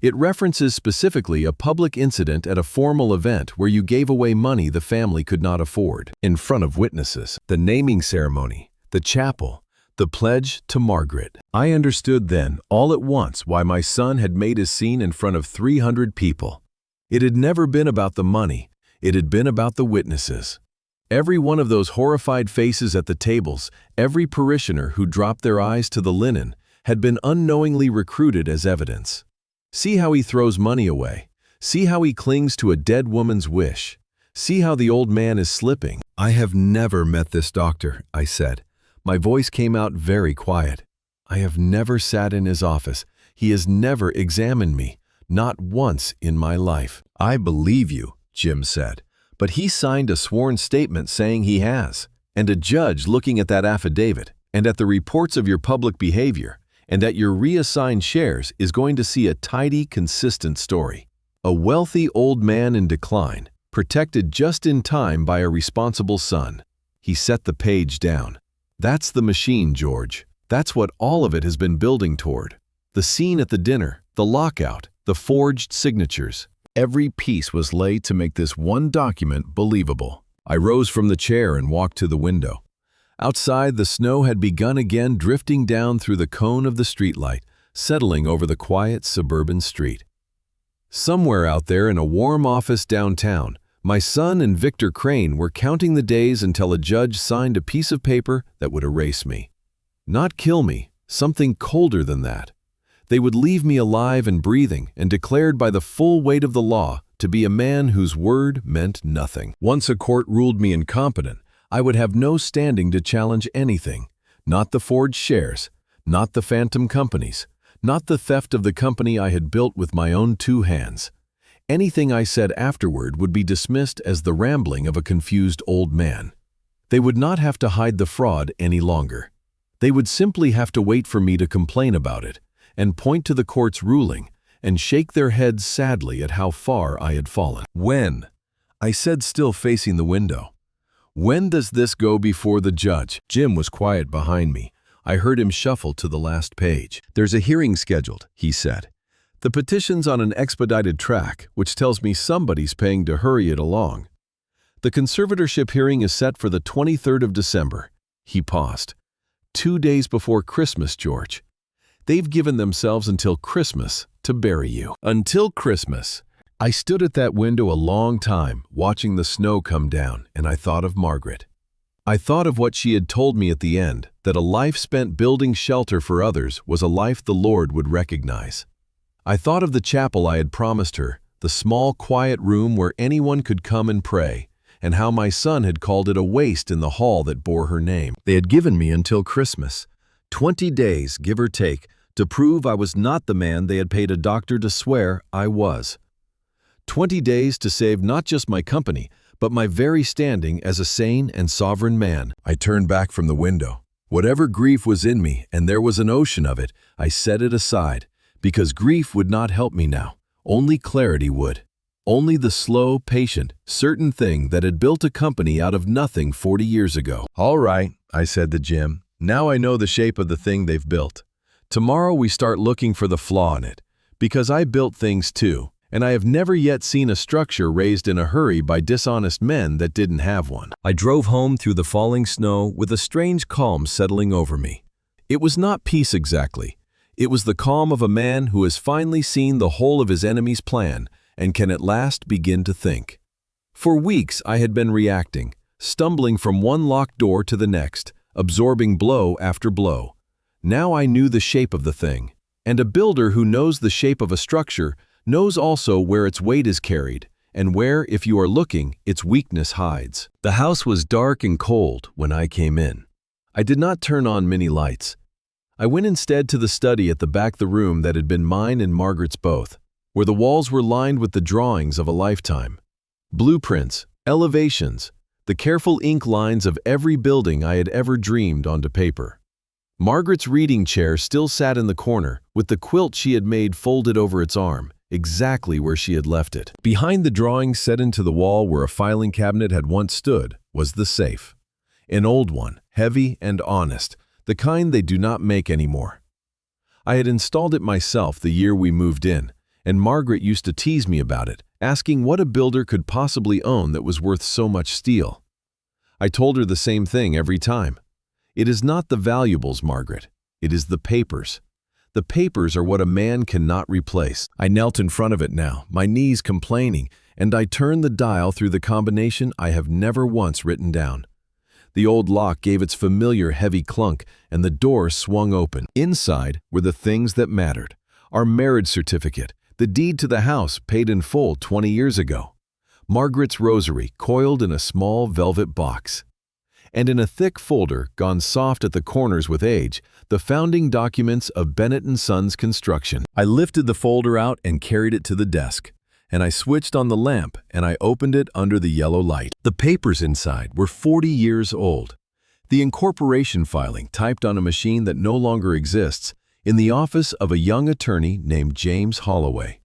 S1: It references specifically a public incident at a formal event where you gave away money the family could not afford, in front of witnesses, the naming ceremony, the chapel, the pledge to Margaret." I understood then, all at once, why my son had made his scene in front of 300 people. It had never been about the money. It had been about the witnesses. Every one of those horrified faces at the tables, every parishioner who dropped their eyes to the linen, had been unknowingly recruited as evidence. See how he throws money away. See how he clings to a dead woman's wish. See how the old man is slipping. "I have never met this doctor," I said. My voice came out very quiet. "I have never sat in his office. He has never examined me. Not once in my life." "I believe you," Jim said. "But he signed a sworn statement saying he has. And a judge looking at that affidavit, and at the reports of your public behavior, and at your reassigned shares is going to see a tidy, consistent story. A wealthy old man in decline, protected just in time by a responsible son." He set the page down. "That's the machine, George. That's what all of it has been building toward. The scene at the dinner, the lockout, the forged signatures. Every piece was laid to make this one document believable." I rose from the chair and walked to the window. Outside, the snow had begun again drifting down through the cone of the streetlight, settling over the quiet suburban street. Somewhere out there in a warm office downtown, my son and Victor Crane were counting the days until a judge signed a piece of paper that would erase me. Not kill me, something colder than that. They would leave me alive and breathing and declared by the full weight of the law to be a man whose word meant nothing. Once a court ruled me incompetent, I would have no standing to challenge anything. Not the forged shares, not the phantom companies, not the theft of the company I had built with my own 2 hands. Anything I said afterward would be dismissed as the rambling of a confused old man. They would not have to hide the fraud any longer. They would simply have to wait for me to complain about it, and point to the court's ruling, and shake their heads sadly at how far I had fallen. "When?" I said, still facing the window. "When does this go before the judge?" Jim was quiet behind me. I heard him shuffle to the last page. "There's a hearing scheduled," he said. "The petition's on an expedited track, which tells me somebody's paying to hurry it along. The conservatorship hearing is set for the 23rd of December. He paused. 2 days before Christmas, George. They've given themselves until Christmas to bury you. Until Christmas. I stood at that window a long time, watching the snow come down, and I thought of Margaret. I thought of what she had told me at the end, that a life spent building shelter for others was a life the Lord would recognize. I thought of the chapel I had promised her, the small, quiet room where anyone could come and pray, and how my son had called it a waste in the hall that bore her name. They had given me until Christmas, 20 days, give or take, to prove I was not the man they had paid a doctor to swear I was. 20 days to save not just my company, but my very standing as a sane and sovereign man. I turned back from the window. Whatever grief was in me, and there was an ocean of it, I set it aside, because grief would not help me now. Only clarity would. Only the slow, patient, certain thing that had built a company out of nothing 40 years ago. "All right," I said to Jim. "Now I know the shape of the thing they've built. Tomorrow we start looking for the flaw in it, because I built things too, and I have never yet seen a structure raised in a hurry by dishonest men that didn't have one." I drove home through the falling snow with a strange calm settling over me. It was not peace exactly. It was the calm of a man who has finally seen the whole of his enemy's plan and can at last begin to think. For weeks I had been reacting, stumbling from one locked door to the next, absorbing blow after blow. Now I knew the shape of the thing, and a builder who knows the shape of a structure knows also where its weight is carried, and where, if you are looking, its weakness hides. The house was dark and cold when I came in. I did not turn on many lights. I went instead to the study at the back of the room that had been mine and Margaret's both, where the walls were lined with the drawings of a lifetime. Blueprints, elevations, the careful ink lines of every building I had ever dreamed onto paper. Margaret's reading chair still sat in the corner, with the quilt she had made folded over its arm, exactly where she had left it. Behind the drawings set into the wall where a filing cabinet had once stood was the safe. An old one, heavy and honest, the kind they do not make anymore. I had installed it myself the year we moved in, and Margaret used to tease me about it, asking what a builder could possibly own that was worth so much steel. I told her the same thing every time. "It is not the valuables, Margaret. It is the papers. The papers are what a man cannot replace." I knelt in front of it now, my knees complaining, and I turned the dial through the combination I have never once written down. The old lock gave its familiar heavy clunk, and the door swung open. Inside were the things that mattered. Our marriage certificate, the deed to the house paid in full 20 years ago. Margaret's rosary coiled in a small velvet box. And in a thick folder, gone soft at the corners with age, the founding documents of Bennett & Sons Construction. I lifted the folder out and carried it to the desk, and I switched on the lamp and I opened it under the yellow light. The papers inside were 40 years old. The incorporation filing typed on a machine that no longer exists in the office of a young attorney named James Holloway.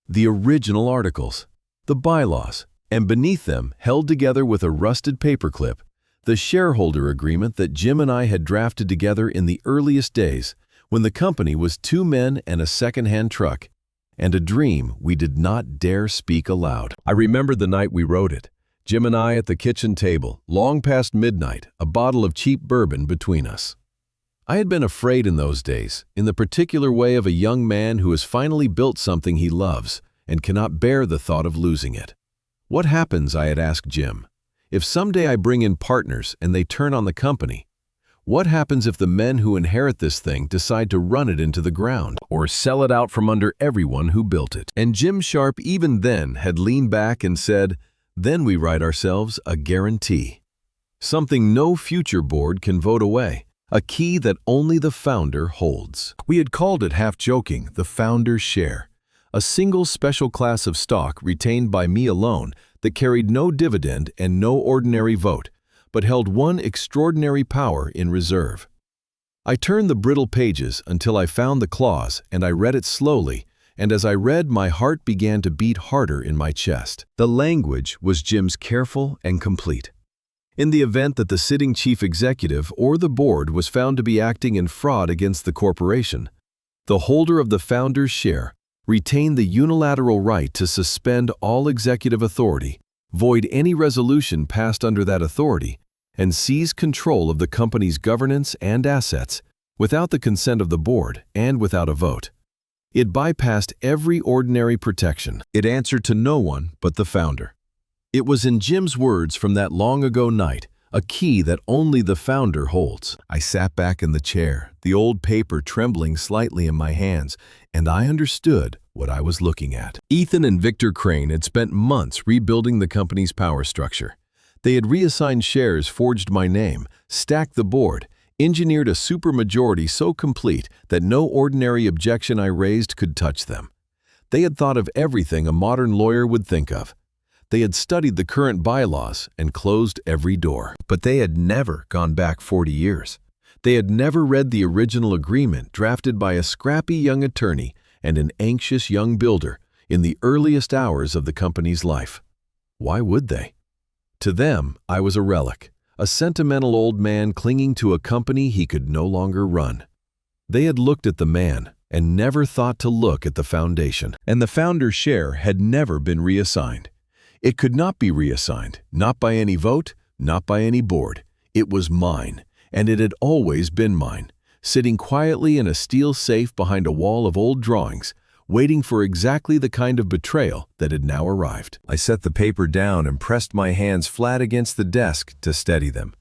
S1: The original articles, the bylaws, and beneath them, held together with a rusted paperclip, the shareholder agreement that Jim and I had drafted together in the earliest days when the company was 2 men and a second-hand truck, and a dream we did not dare speak aloud. I remember the night we wrote it, Jim and I at the kitchen table, long past midnight, a bottle of cheap bourbon between us. I had been afraid in those days, in the particular way of a young man who has finally built something he loves and cannot bear the thought of losing it. What happens, I had asked Jim, if someday I bring in partners and they turn on the company? What happens if the men who inherit this thing decide to run it into the ground or sell it out from under everyone who built it? And Jim Sharp even then had leaned back and said, "Then we write ourselves a guarantee. Something no future board can vote away. A key that only the founder holds." We had called it, half-joking, the founder's share, a single special class of stock retained by me alone that carried no dividend and no ordinary vote, but held one extraordinary power in reserve. I turned the brittle pages until I found the clause, and I read it slowly, and as I read, my heart began to beat harder in my chest. The language was Jim's careful and complete. In the event that the sitting chief executive or the board was found to be acting in fraud against the corporation, the holder of the founder's share retained the unilateral right to suspend all executive authority, void any resolution passed under that authority, and seize control of the company's governance and assets without the consent of the board and without a vote. It bypassed every ordinary protection. It answered to no one but the founder. It was, in Jim's words from that long-ago night, a key that only the founder holds. I sat back in the chair, the old paper trembling slightly in my hands, and I understood what I was looking at. Ethan and Victor Crane had spent months rebuilding the company's power structure. They had reassigned shares, forged my name, stacked the board, engineered a supermajority so complete that no ordinary objection I raised could touch them. They had thought of everything a modern lawyer would think of. They had studied the current bylaws and closed every door. But they had never gone back 40 years. They had never read the original agreement drafted by a scrappy young attorney and an anxious young builder in the earliest hours of the company's life. Why would they? To them, I was a relic, a sentimental old man clinging to a company he could no longer run. They had looked at the man and never thought to look at the foundation. And the founder's share had never been reassigned. It could not be reassigned, not by any vote, not by any board. It was mine, and it had always been mine, sitting quietly in a steel safe behind a wall of old drawings, waiting for exactly the kind of betrayal that had now arrived. I set the paper down and pressed my hands flat against the desk to steady them.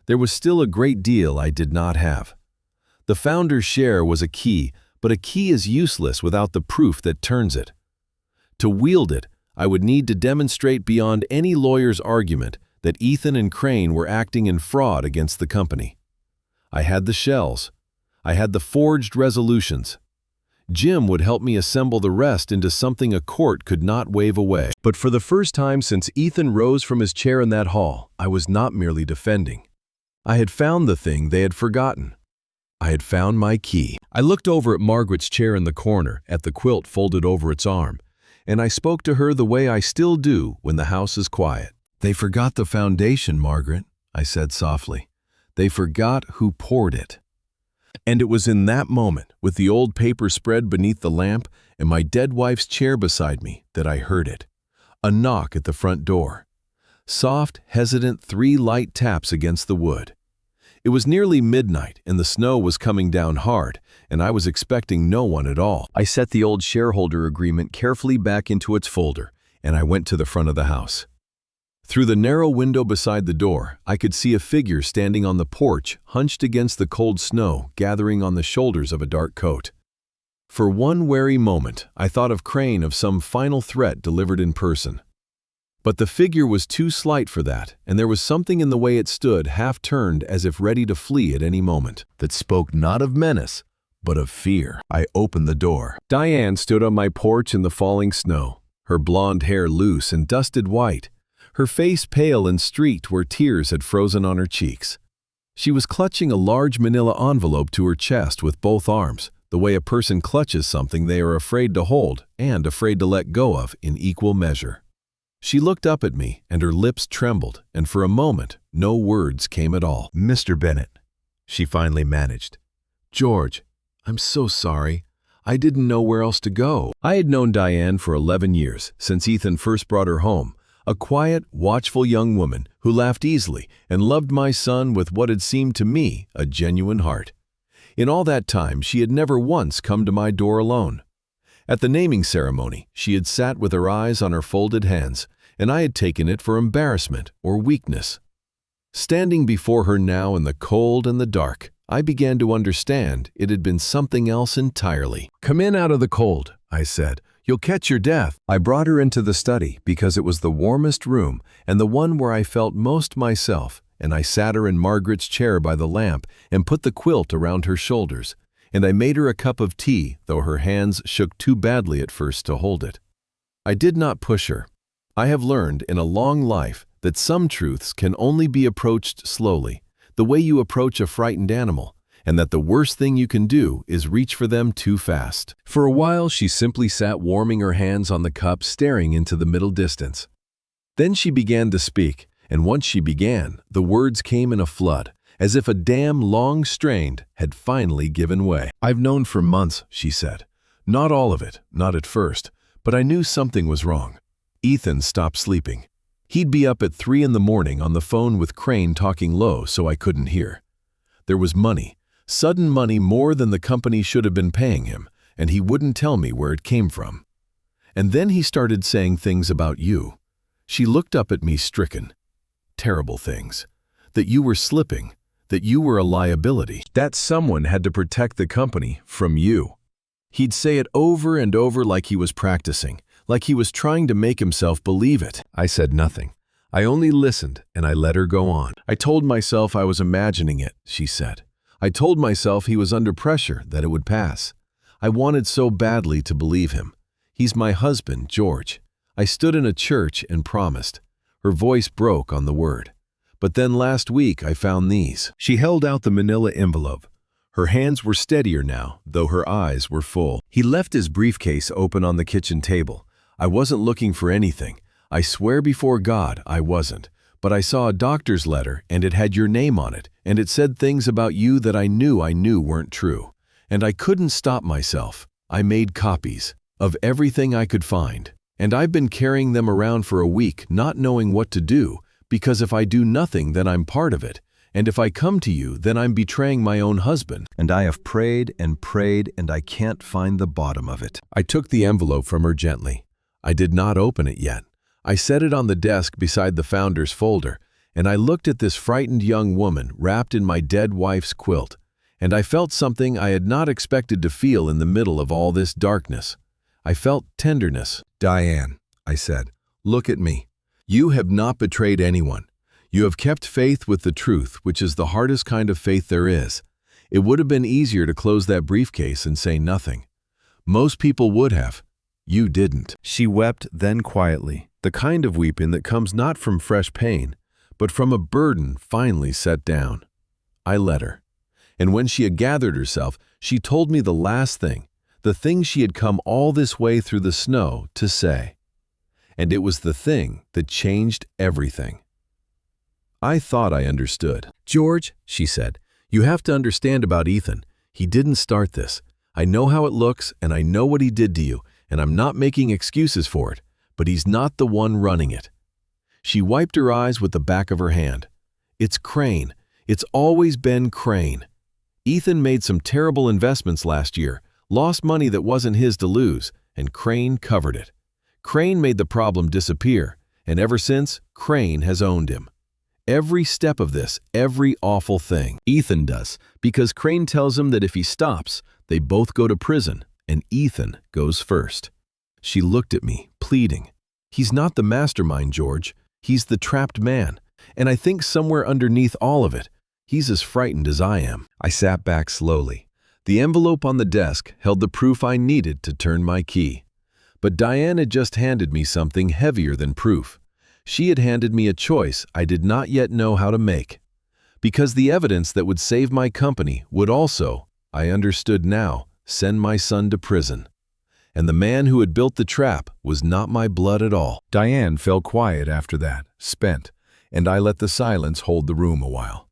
S1: There was still a great deal I did not have. The founder's share was a key, but a key is useless without the proof that turns it. To wield it, I would need to demonstrate beyond any lawyer's argument that Ethan and Crane were acting in fraud against the company. I had the shells. I had the forged resolutions. Jim would help me assemble the rest into something a court could not wave away. But for the first time since Ethan rose from his chair in that hall, I was not merely defending. I had found the thing they had forgotten. I had found my key. I looked over at Margaret's chair in the corner, at the quilt folded over its arm, and I spoke to her the way I still do when the house is quiet. "They forgot the foundation, Margaret," I said softly. "They forgot who poured it." And it was in that moment, with the old paper spread beneath the lamp and my dead wife's chair beside me, that I heard it. A knock at the front door. Soft, hesitant 3 light taps against the wood. It was nearly midnight and the snow was coming down hard, and I was expecting no one at all. I set the old shareholder agreement carefully back into its folder, and I went to the front of the house. Through the narrow window beside the door, I could see a figure standing on the porch, hunched against the cold snow gathering on the shoulders of a dark coat. For one wary moment, I thought of Crane, of some final threat delivered in person. But the figure was too slight for that, and there was something in the way it stood, half-turned as if ready to flee at any moment, that spoke not of menace, but of fear. I opened the door. Diane stood on my porch in the falling snow, her blonde hair loose and dusted white, her face pale and streaked where tears had frozen on her cheeks. She was clutching a large manila envelope to her chest with both arms, the way a person clutches something they are afraid to hold and afraid to let go of in equal measure. She looked up at me, and her lips trembled, and for a moment, no words came at all. "Mr. Bennett," she finally managed. "George, I'm so sorry. I didn't know where else to go." I had known Diane for 11 years, since Ethan first brought her home, a quiet, watchful young woman who laughed easily and loved my son with what had seemed to me a genuine heart. In all that time, she had never once come to my door alone. At the naming ceremony, she had sat with her eyes on her folded hands, and I had taken it for embarrassment or weakness. Standing before her now in the cold and the dark, I began to understand it had been something else entirely. "Come in out of the cold," I said. "You'll catch your death." I brought her into the study because it was the warmest room and the one where I felt most myself, and I sat her in Margaret's chair by the lamp and put the quilt around her shoulders, and I made her a cup of tea, though her hands shook too badly at first to hold it. I did not push her. I have learned in a long life that some truths can only be approached slowly, the way you approach a frightened animal, and that the worst thing you can do is reach for them too fast. For a while, she simply sat warming her hands on the cup, staring into the middle distance. Then she began to speak, and once she began, the words came in a flood, as if a dam long strained had finally given way. "I've known for months," she said. "Not all of it, not at first, but I knew something was wrong. Ethan stopped sleeping. He'd be up at 3 in the morning on the phone with Crane talking low so I couldn't hear. There was money, sudden money, more than the company should have been paying him, and he wouldn't tell me where it came from. And then he started saying things about you." She looked up at me stricken. "Terrible things. That you were slipping, that you were a liability, that someone had to protect the company from you." He'd say it over and over like he was practicing, like he was trying to make himself believe it. I said nothing. I only listened, and I let her go on. "I told myself I was imagining it," she said. "I told myself he was under pressure, that it would pass. I wanted so badly to believe him. He's my husband, George. I stood in a church and promised. Her voice broke on the word. But then last week I found these. She held out the manila envelope. Her hands were steadier now, though her eyes were full. He left his briefcase open on the kitchen table. I wasn't looking for anything. I swear before God I wasn't. But I saw a doctor's letter, and it had your name on it, and it said things about you that I knew weren't true. And I couldn't stop myself. I made copies of everything I could find. And I've been carrying them around for a week, not knowing what to do, because if I do nothing, then I'm part of it. And if I come to you, then I'm betraying my own husband. And I have prayed, and I can't find the bottom of it. I took the envelope from her gently. I did not open it yet. I set it on the desk beside the founder's folder, and I looked at this frightened young woman wrapped in my dead wife's quilt, and I felt something I had not expected to feel in the middle of all this darkness. I felt tenderness. "Diane," I said, "look at me. You have not betrayed anyone. You have kept faith with the truth, which is the hardest kind of faith there is. It would have been easier to close that briefcase and say nothing. Most people would have. You didn't." She wept then quietly, the kind of weeping that comes not from fresh pain, but from a burden finally set down. I let her. And when she had gathered herself, she told me the last thing, the thing she had come all this way through the snow to say. And it was the thing that changed everything. I thought I understood. "George," she said, "you have to understand about Ethan. He didn't start this. I know how it looks, and I know what he did to you, and I'm not making excuses for it, but he's not the one running it." She wiped her eyes with the back of her hand. "It's Crane. It's always been Crane. Ethan made some terrible investments last year, lost money that wasn't his to lose, and Crane covered it. Crane made the problem disappear, and ever since, Crane has owned him. Every step of this, every awful thing, Ethan does, because Crane tells him that if he stops, they both go to prison, and Ethan goes first." She looked at me, pleading. "He's not the mastermind, George. He's the trapped man, and I think somewhere underneath all of it, he's as frightened as I am." I sat back slowly. The envelope on the desk held the proof I needed to turn my key. But Diane had just handed me something heavier than proof. She had handed me a choice I did not yet know how to make. Because the evidence that would save my company would also, I understood now, send my son to prison. And the man who had built the trap was not my blood at all. Diane fell quiet after that, spent, and I let the silence hold the room a while.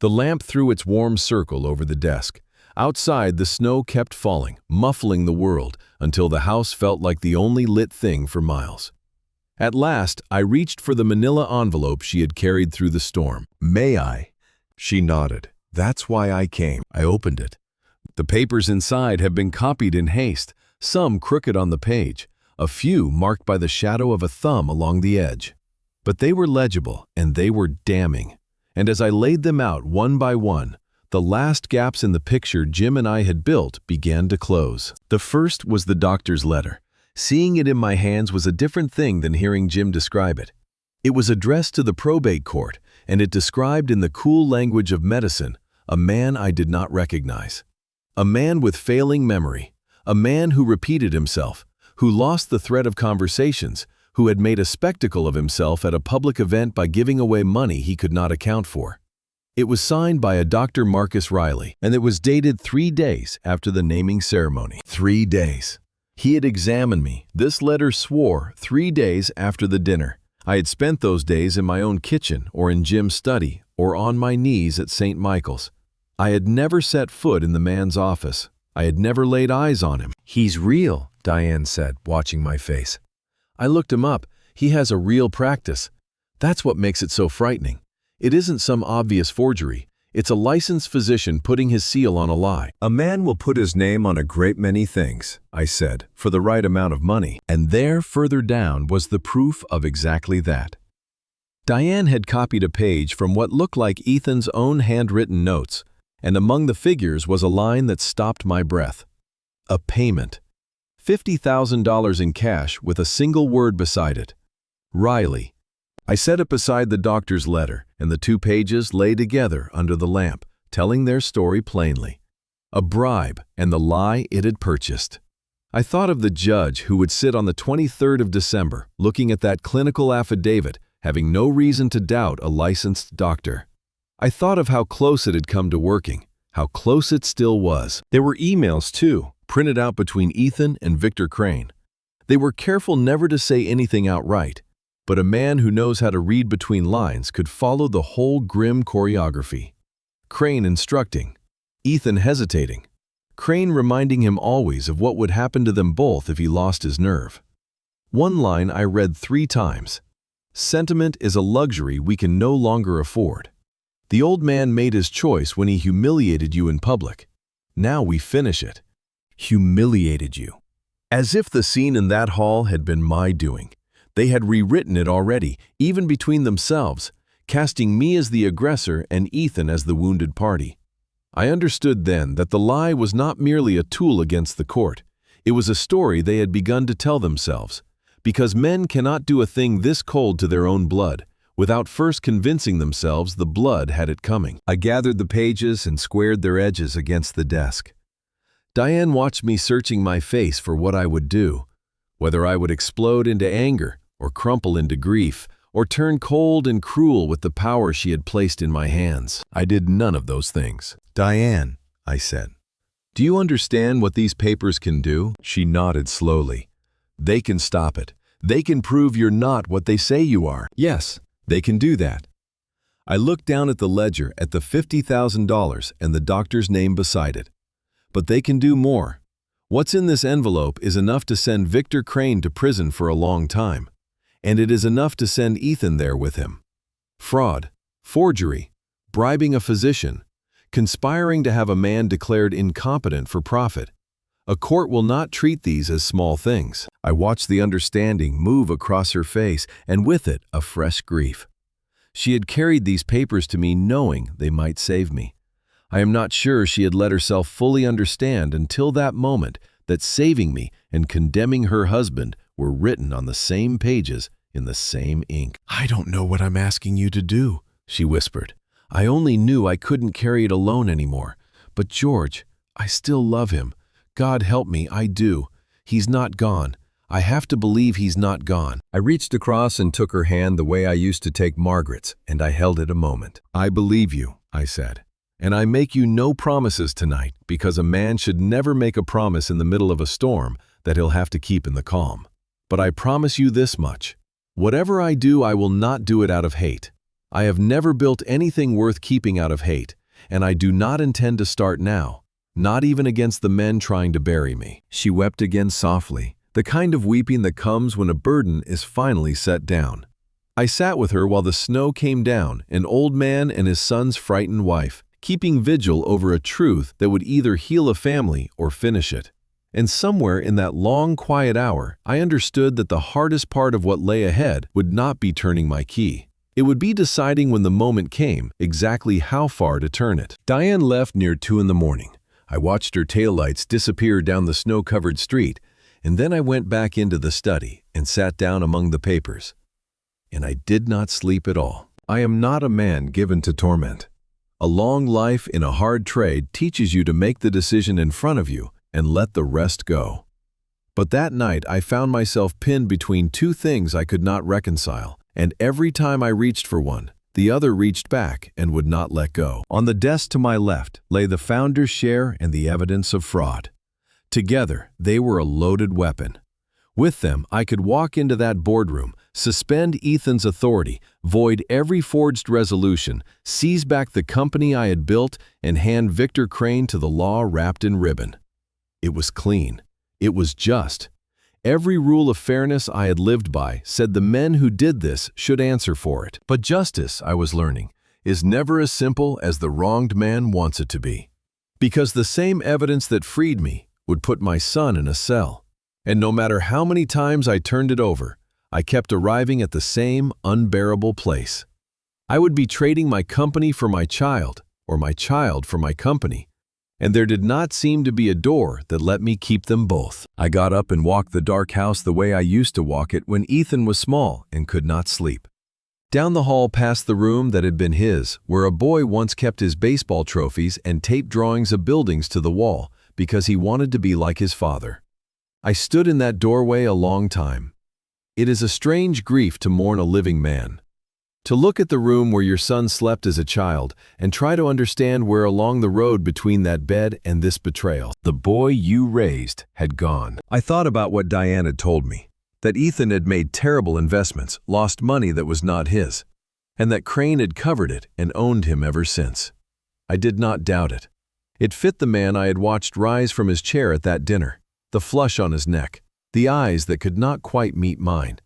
S1: The lamp threw its warm circle over the desk. Outside, the snow kept falling, muffling the world, until the house felt like the only lit thing for miles. At last, I reached for the manila envelope she had carried through the storm. "May I?" She nodded. "That's why I came." I opened it. The papers inside had been copied in haste, some crooked on the page, a few marked by the shadow of a thumb along the edge. But they were legible, and they were damning. And as I laid them out one by one, the last gaps in the picture Jim and I had built began to close. The first was the doctor's letter. Seeing it in my hands was a different thing than hearing Jim describe it. It was addressed to the probate court, and it described in the cool language of medicine a man I did not recognize. A man with failing memory, a man who repeated himself, who lost the thread of conversations, who had made a spectacle of himself at a public event by giving away money he could not account for. It was signed by a Dr. Marcus Riley, and it was dated 3 days after the naming ceremony. 3 days. He had examined me. This letter swore 3 days after the dinner. I had spent those days in my own kitchen or in Jim's study or on my knees at St. Michael's. I had never set foot in the man's office. I had never laid eyes on him. "He's real," Diane said, watching my face. I looked him up. He has a real practice. That's what makes it so frightening. It isn't some obvious forgery. It's a licensed physician putting his seal on a lie. "A man will put his name on a great many things," I said, "for the right amount of money." And there, further down, was the proof of exactly that. Diane had copied a page from what looked like Ethan's own handwritten notes, and among the figures was a line that stopped my breath. A payment. $50,000 in cash with a single word beside it. Riley. I set it beside the doctor's letter, and the 2 pages lay together under the lamp, telling their story plainly. A bribe and the lie it had purchased. I thought of the judge who would sit on the 23rd of December, looking at that clinical affidavit, having no reason to doubt a licensed doctor. I thought of how close it had come to working, how close it still was. There were emails, too, printed out between Ethan and Victor Crane. They were careful never to say anything outright, but a man who knows how to read between lines could follow the whole grim choreography. Crane instructing, Ethan hesitating, Crane reminding him always of what would happen to them both if he lost his nerve. One line I read 3 times. Sentiment is a luxury we can no longer afford. The old man made his choice when he humiliated you in public. Now we finish it. Humiliated you. As if the scene in that hall had been my doing. They had rewritten it already, even between themselves, casting me as the aggressor and Ethan as the wounded party. I understood then that the lie was not merely a tool against the court. It was a story they had begun to tell themselves, because men cannot do a thing this cold to their own blood without first convincing themselves the blood had it coming. I gathered the pages and squared their edges against the desk. Diane watched me searching my face for what I would do, whether I would explode into anger or crumple into grief, or turn cold and cruel with the power she had placed in my hands. I did none of those things. Diane, I said, do you understand what these papers can do? She nodded slowly. They can stop it. They can prove you're not what they say you are. Yes, they can do that. I looked down at the ledger at the $50,000 and the doctor's name beside it. But they can do more. What's in this envelope is enough to send Victor Crane to prison for a long time. And it is enough to send Ethan there with him. Fraud, forgery, bribing a physician, conspiring to have a man declared incompetent for profit. A court will not treat these as small things. I watched the understanding move across her face, and with it, a fresh grief. She had carried these papers to me knowing they might save me. I am not sure she had let herself fully understand until that moment that saving me and condemning her husband were written on the same pages in the same ink. I don't know what I'm asking you to do, she whispered. I only knew I couldn't carry it alone anymore. But George, I still love him. God help me, I do. He's not gone. I have to believe he's not gone. I reached across and took her hand the way I used to take Margaret's, and I held it a moment. I believe you, I said. And I make you no promises tonight, because a man should never make a promise in the middle of a storm that he'll have to keep in the calm. But I promise you this much. Whatever I do, I will not do it out of hate. I have never built anything worth keeping out of hate, and I do not intend to start now, not even against the men trying to bury me. She wept again softly, the kind of weeping that comes when a burden is finally set down. I sat with her while the snow came down, an old man and his son's frightened wife, keeping vigil over a truth that would either heal a family or finish it. And somewhere in that long, quiet hour, I understood that the hardest part of what lay ahead would not be turning my key. It would be deciding when the moment came exactly how far to turn it. Diane left near 2 in the morning. I watched her taillights disappear down the snow-covered street, and then I went back into the study and sat down among the papers. And I did not sleep at all. I am not a man given to torment. A long life in a hard trade teaches you to make the decision in front of you and let the rest go. But that night I found myself pinned between 2 things I could not reconcile, and every time I reached for one, the other reached back and would not let go. On the desk to my left lay the founder's share and the evidence of fraud. Together, they were a loaded weapon. With them, I could walk into that boardroom, suspend Ethan's authority, void every forged resolution, seize back the company I had built, and hand Victor Crane to the law wrapped in ribbon. It was clean. It was just. Every rule of fairness I had lived by said the men who did this should answer for it. But justice, I was learning, is never as simple as the wronged man wants it to be. Because the same evidence that freed me would put my son in a cell. And no matter how many times I turned it over, I kept arriving at the same unbearable place. I would be trading my company for my child, or my child for my company. And there did not seem to be a door that let me keep them both. I got up and walked the dark house the way I used to walk it when Ethan was small and could not sleep. Down the hall past the room that had been his, where a boy once kept his baseball trophies and taped drawings of buildings to the wall because he wanted to be like his father. I stood in that doorway a long time. It is a strange grief to mourn a living man. To look at the room where your son slept as a child and try to understand where along the road between that bed and this betrayal, the boy you raised had gone. I thought about what Diane had told me, that Ethan had made terrible investments, lost money that was not his, and that Crane had covered it and owned him ever since. I did not doubt it. It fit the man I had watched rise from his chair at that dinner, the flush on his neck, the eyes that could not quite meet mine.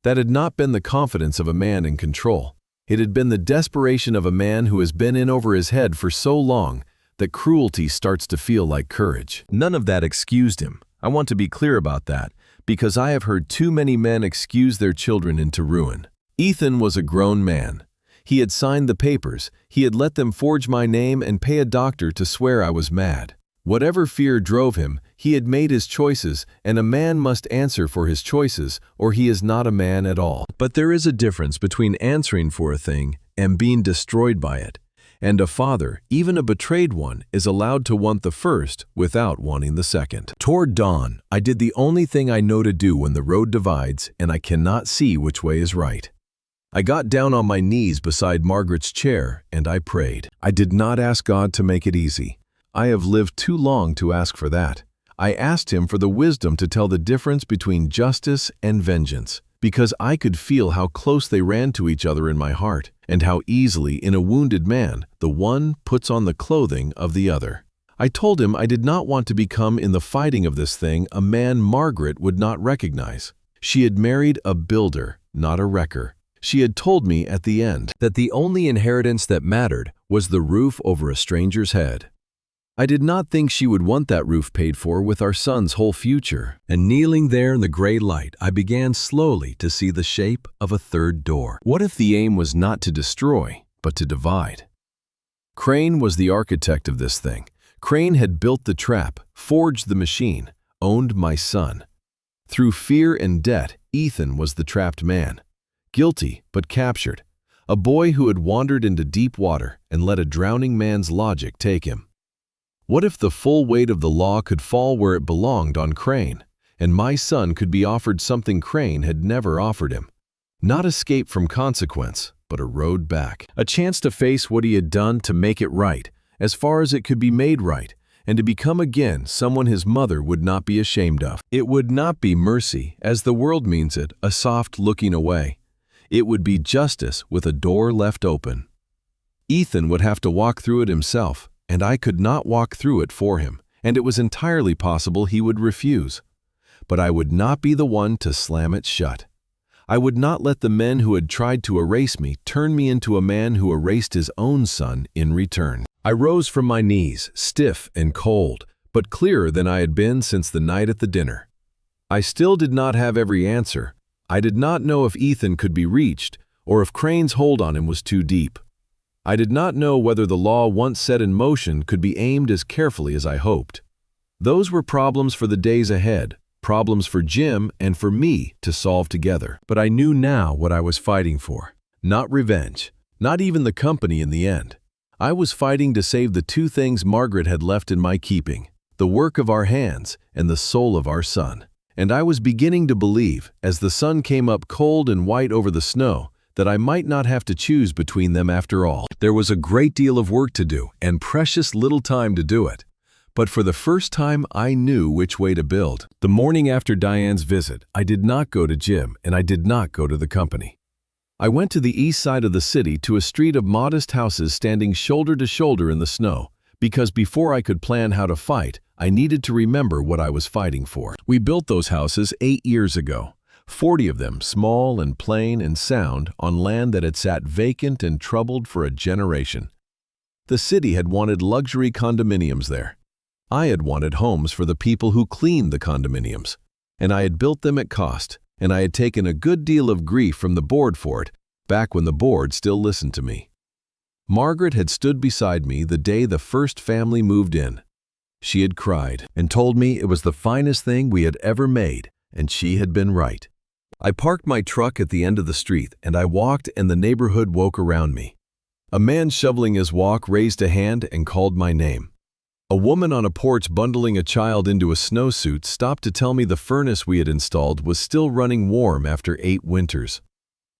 S1: That had not been the confidence of a man in control. It had been the desperation of a man who has been in over his head for so long that cruelty starts to feel like courage. None of that excused him. I want to be clear about that, because I have heard too many men excuse their children into ruin. Ethan was a grown man. He had signed the papers. He had let them forge my name and pay a doctor to swear I was mad. Whatever fear drove him, he had made his choices, and a man must answer for his choices, or he is not a man at all. But there is a difference between answering for a thing and being destroyed by it. And a father, even a betrayed one, is allowed to want the first without wanting the second. Toward dawn, I did the only thing I know to do when the road divides and I cannot see which way is right. I got down on my knees beside Margaret's chair and I prayed. I did not ask God to make it easy. I have lived too long to ask for that. I asked him for the wisdom to tell the difference between justice and vengeance, because I could feel how close they ran to each other in my heart, and how easily, in a wounded man, the one puts on the clothing of the other. I told him I did not want to become in the fighting of this thing a man Margaret would not recognize. She had married a builder, not a wrecker. She had told me at the end that the only inheritance that mattered was the roof over a stranger's head. I did not think she would want that roof paid for with our son's whole future, and kneeling there in the gray light, I began slowly to see the shape of a third door. What if the aim was not to destroy, but to divide? Crane was the architect of this thing. Crane had built the trap, forged the machine, owned my son. Through fear and debt, Ethan was the trapped man. Guilty, but captured. A boy who had wandered into deep water and let a drowning man's logic take him. What if the full weight of the law could fall where it belonged on Crane, and my son could be offered something Crane had never offered him? Not escape from consequence, but a road back. A chance to face what he had done to make it right, as far as it could be made right, and to become again someone his mother would not be ashamed of. It would not be mercy, as the world means it, a soft looking away. It would be justice with a door left open. Ethan would have to walk through it himself, and I could not walk through it for him, and it was entirely possible he would refuse. But I would not be the one to slam it shut. I would not let the men who had tried to erase me turn me into a man who erased his own son in return. I rose from my knees, stiff and cold, but clearer than I had been since the night at the dinner. I still did not have every answer. I did not know if Ethan could be reached, or if Crane's hold on him was too deep. I did not know whether the law once set in motion could be aimed as carefully as I hoped. Those were problems for the days ahead, problems for Jim and for me to solve together. But I knew now what I was fighting for. Not revenge, not even the company in the end. I was fighting to save the two things Margaret had left in my keeping, the work of our hands and the soul of our son. And I was beginning to believe, as the sun came up cold and white over the snow, that I might not have to choose between them after all. There was a great deal of work to do and precious little time to do it. But for the first time, I knew which way to build. The morning after Diane's visit, I did not go to Jim and I did not go to the company. I went to the east side of the city to a street of modest houses standing shoulder to shoulder in the snow, because before I could plan how to fight, I needed to remember what I was fighting for. We built those houses 8 years ago. 40 of them, small and plain and sound, on land that had sat vacant and troubled for a generation. The city had wanted luxury condominiums there. I had wanted homes for the people who cleaned the condominiums, and I had built them at cost, and I had taken a good deal of grief from the board for it, back when the board still listened to me. Margaret had stood beside me the day the first family moved in. She had cried and told me it was the finest thing we had ever made, and she had been right. I parked my truck at the end of the street, and I walked, and the neighborhood woke around me. A man shoveling his walk raised a hand and called my name. A woman on a porch bundling a child into a snowsuit stopped to tell me the furnace we had installed was still running warm after 8 winters.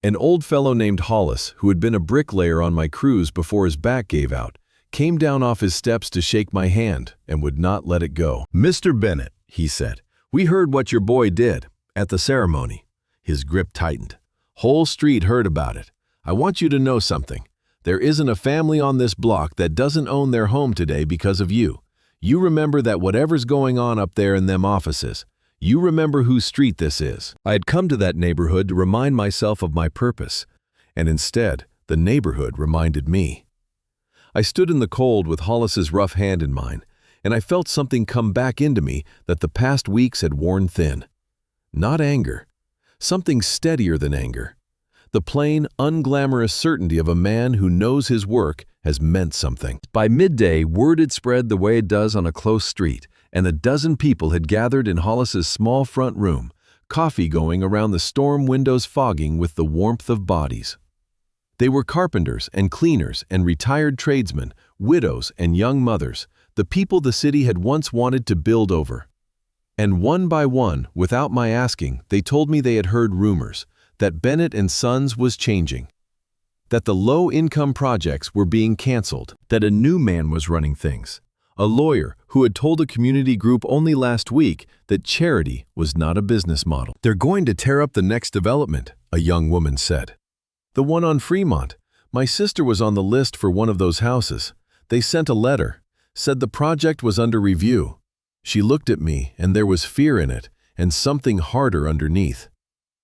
S1: An old fellow named Hollis, who had been a bricklayer on my cruise before his back gave out, came down off his steps to shake my hand and would not let it go. "Mr. Bennett," he said, "we heard what your boy did at the ceremony." His grip tightened. "Whole street heard about it. I want you to know something. There isn't a family on this block that doesn't own their home today because of you. You remember that whatever's going on up there in them offices, you remember whose street this is." I had come to that neighborhood to remind myself of my purpose, and instead, the neighborhood reminded me. I stood in the cold with Hollis's rough hand in mine, and I felt something come back into me that the past weeks had worn thin. Not anger. Something steadier than anger. The plain, unglamorous certainty of a man who knows his work has meant something. By midday, word had spread the way it does on a close street, and a dozen people had gathered in Hollis's small front room, coffee going around the storm windows fogging with the warmth of bodies. They were carpenters and cleaners and retired tradesmen, widows and young mothers, the people the city had once wanted to build over. And one by one, without my asking, they told me they had heard rumors that Bennett and Sons was changing, that the low-income projects were being canceled, that a new man was running things, a lawyer who had told a community group only last week that charity was not a business model. "They're going to tear up the next development," a young woman said. "The one on Fremont. My sister was on the list for one of those houses. They sent a letter, said the project was under review." She looked at me, and there was fear in it, and something harder underneath.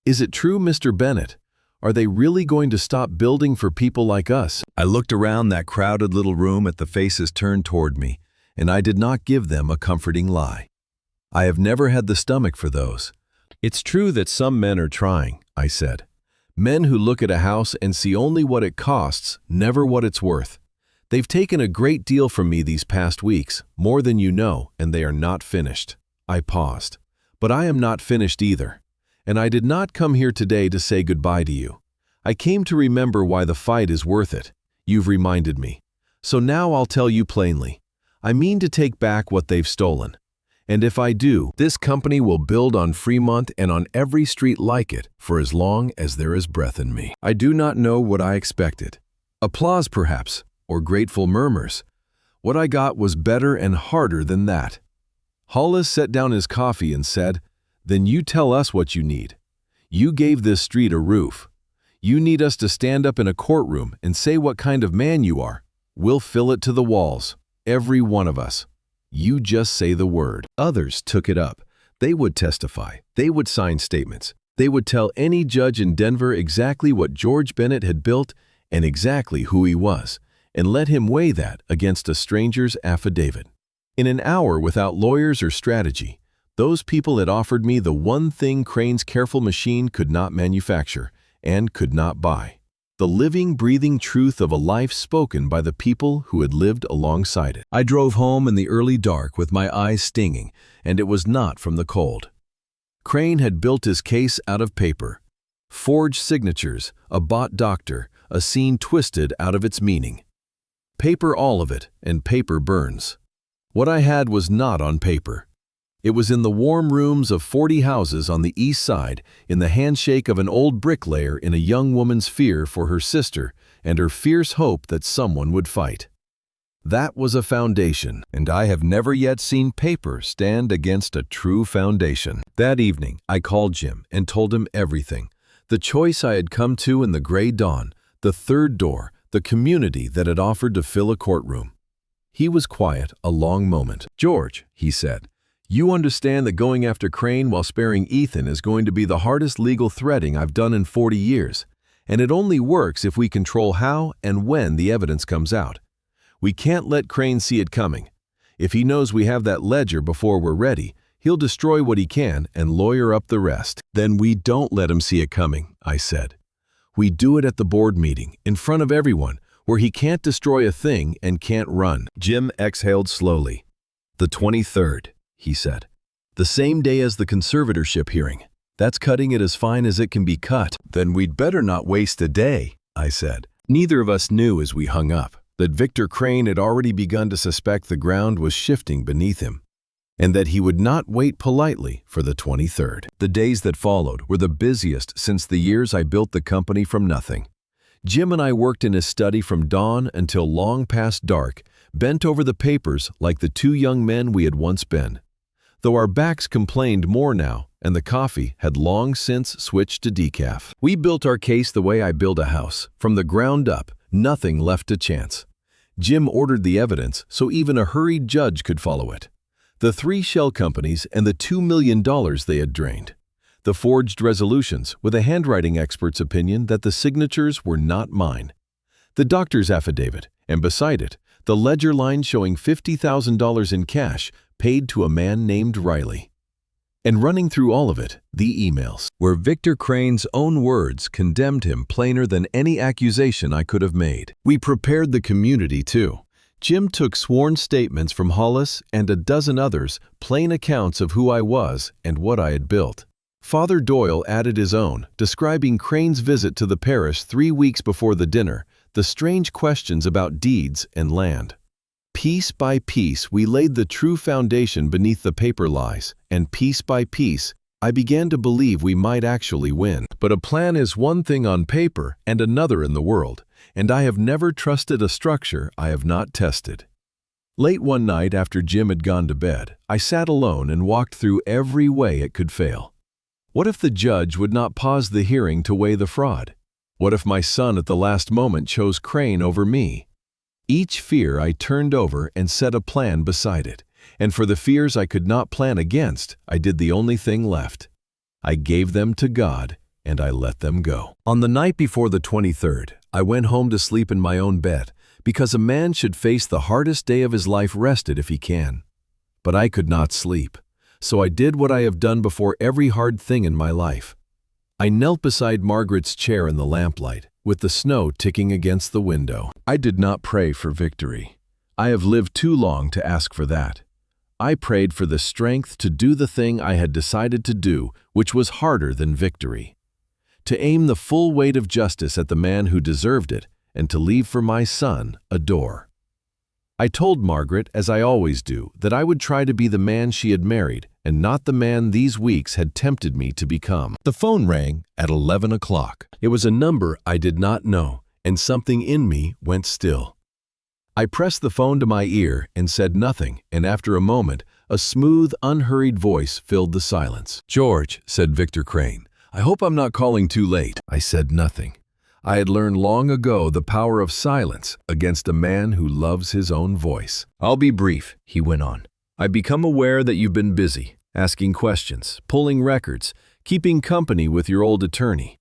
S1: "Is it true, Mr. Bennett? Are they really going to stop building for people like us?" I looked around that crowded little room at the faces turned toward me, and I did not give them a comforting lie. I have never had the stomach for those. "It's true that some men are trying," I said. "Men who look at a house and see only what it costs, never what it's worth. They've taken a great deal from me these past weeks, more than you know, and they are not finished." I paused. "But I am not finished either. And I did not come here today to say goodbye to you. I came to remember why the fight is worth it. You've reminded me. So now I'll tell you plainly. I mean to take back what they've stolen. And if I do, this company will build on Fremont and on every street like it for as long as there is breath in me." I do not know what I expected. Applause, perhaps, or grateful murmurs. What I got was better and harder than that. Hollis set down his coffee and said, "Then you tell us what you need. You gave this street a roof. You need us to stand up in a courtroom and say what kind of man you are. We'll fill it to the walls, every one of us. You just say the word." Others took it up. They would testify. They would sign statements. They would tell any judge in Denver exactly what George Bennett had built and exactly who he was, and let him weigh that against a stranger's affidavit. In an hour without lawyers or strategy, those people had offered me the one thing Crane's careful machine could not manufacture and could not buy: the living, breathing truth of a life spoken by the people who had lived alongside it. I drove home in the early dark with my eyes stinging, and it was not from the cold. Crane had built his case out of paper. Forged signatures, a bought doctor, a scene twisted out of its meaning. Paper, all of it, and paper burns. What I had was not on paper. It was in the warm rooms of 40 houses on the east side, in the handshake of an old bricklayer, in a young woman's fear for her sister and her fierce hope that someone would fight. That was a foundation, and I have never yet seen paper stand against a true foundation. That evening, I called Jim and told him everything. The choice I had come to in the gray dawn, the third door, the community that had offered to fill a courtroom. He was quiet a long moment. "George," he said, "you understand that going after Crane while sparing Ethan is going to be the hardest legal threading I've done in 40 years, and it only works if we control how and when the evidence comes out. We can't let Crane see it coming. If he knows we have that ledger before we're ready, he'll destroy what he can and lawyer up the rest." "Then we don't let him see it coming," I said. "We do it at the board meeting, in front of everyone, where he can't destroy a thing and can't run." Jim exhaled slowly. "The 23rd, he said. "The same day as the conservatorship hearing. That's cutting it as fine as it can be cut." "Then we'd better not waste a day," I said. Neither of us knew as we hung up. that Victor Crane had already begun to suspect the ground was shifting beneath him, and that he would not wait politely for the 23rd. The days that followed were the busiest since the years I built the company from nothing. Jim and I worked in his study from dawn until long past dark, bent over the papers like the two young men we had once been. Though our backs complained more now, and the coffee had long since switched to decaf. We built our case the way I build a house, from the ground up, nothing left to chance. Jim ordered the evidence so even a hurried judge could follow it. The 3 shell companies and the $2 million they had drained. The forged resolutions with a handwriting expert's opinion that the signatures were not mine. The doctor's affidavit, and beside it, the ledger line showing $50,000 in cash paid to a man named Riley. And running through all of it, the emails, where Victor Crane's own words condemned him plainer than any accusation I could have made. We prepared the community too. Jim took sworn statements from Hollis and a dozen others, plain accounts of who I was and what I had built. Father Doyle added his own, describing Crane's visit to the parish 3 weeks before the dinner, the strange questions about deeds and land. Piece by piece, we laid the true foundation beneath the paper lies, and piece by piece, I began to believe we might actually win. But a plan is one thing on paper and another in the world, and I have never trusted a structure I have not tested. Late one night after Jim had gone to bed, I sat alone and walked through every way it could fail. What if the judge would not pause the hearing to weigh the fraud? What if my son at the last moment chose Crane over me? Each fear I turned over and set a plan beside it, and for the fears I could not plan against, I did the only thing left. I gave them to God, and I let them go. On the night before the 23rd, I went home to sleep in my own bed, because a man should face the hardest day of his life rested if he can. But I could not sleep, so I did what I have done before every hard thing in my life. I knelt beside Margaret's chair in the lamplight, with the snow ticking against the window. I did not pray for victory. I have lived too long to ask for that. I prayed for the strength to do the thing I had decided to do, which was harder than victory. To aim the full weight of justice at the man who deserved it, and to leave for my son a door. I told Margaret, as I always do, that I would try to be the man she had married, and not the man these weeks had tempted me to become. The phone rang at 11 o'clock. It was a number I did not know, and something in me went still. I pressed the phone to my ear and said nothing, and after a moment, a smooth, unhurried voice filled the silence. "George," said Victor Crane, "I hope I'm not calling too late." I said nothing. I had learned long ago the power of silence against a man who loves his own voice. "I'll be brief," he went on. "I've become aware that you've been busy, asking questions, pulling records, keeping company with your old attorney."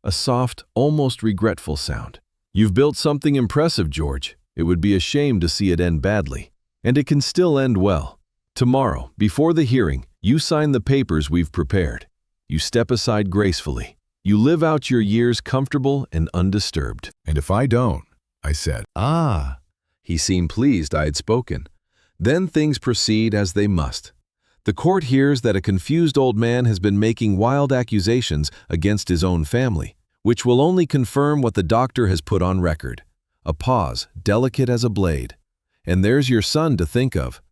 S1: A soft, almost regretful sound. "You've built something impressive, George. It would be a shame to see it end badly. And it can still end well. Tomorrow, before the hearing, you sign the papers we've prepared. You step aside gracefully. You live out your years comfortable and undisturbed." "And if I don't?" I said. "Ah." He seemed pleased I had spoken. "Then things proceed as they must. The court hears that a confused old man has been making wild accusations against his own family, which will only confirm what the doctor has put on record. A pause, delicate as a blade. And there's your son to think of.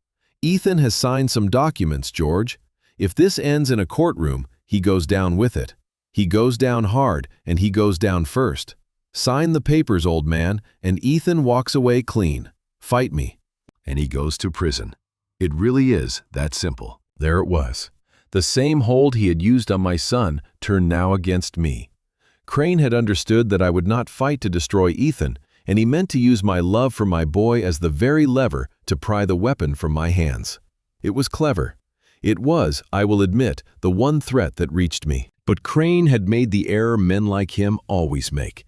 S1: Ethan has signed some documents, George. If this ends in a courtroom, he goes down with it. He goes down hard, and he goes down first. Sign the papers, old man, and Ethan walks away clean. Fight me. And he goes to prison. It really is that simple." There it was. The same hold he had used on my son turned now against me. Crane had understood that I would not fight to destroy Ethan, and he meant to use my love for my boy as the very lever to pry the weapon from my hands. It was clever. It was, I will admit, the one threat that reached me. But Crane had made the error men like him always make.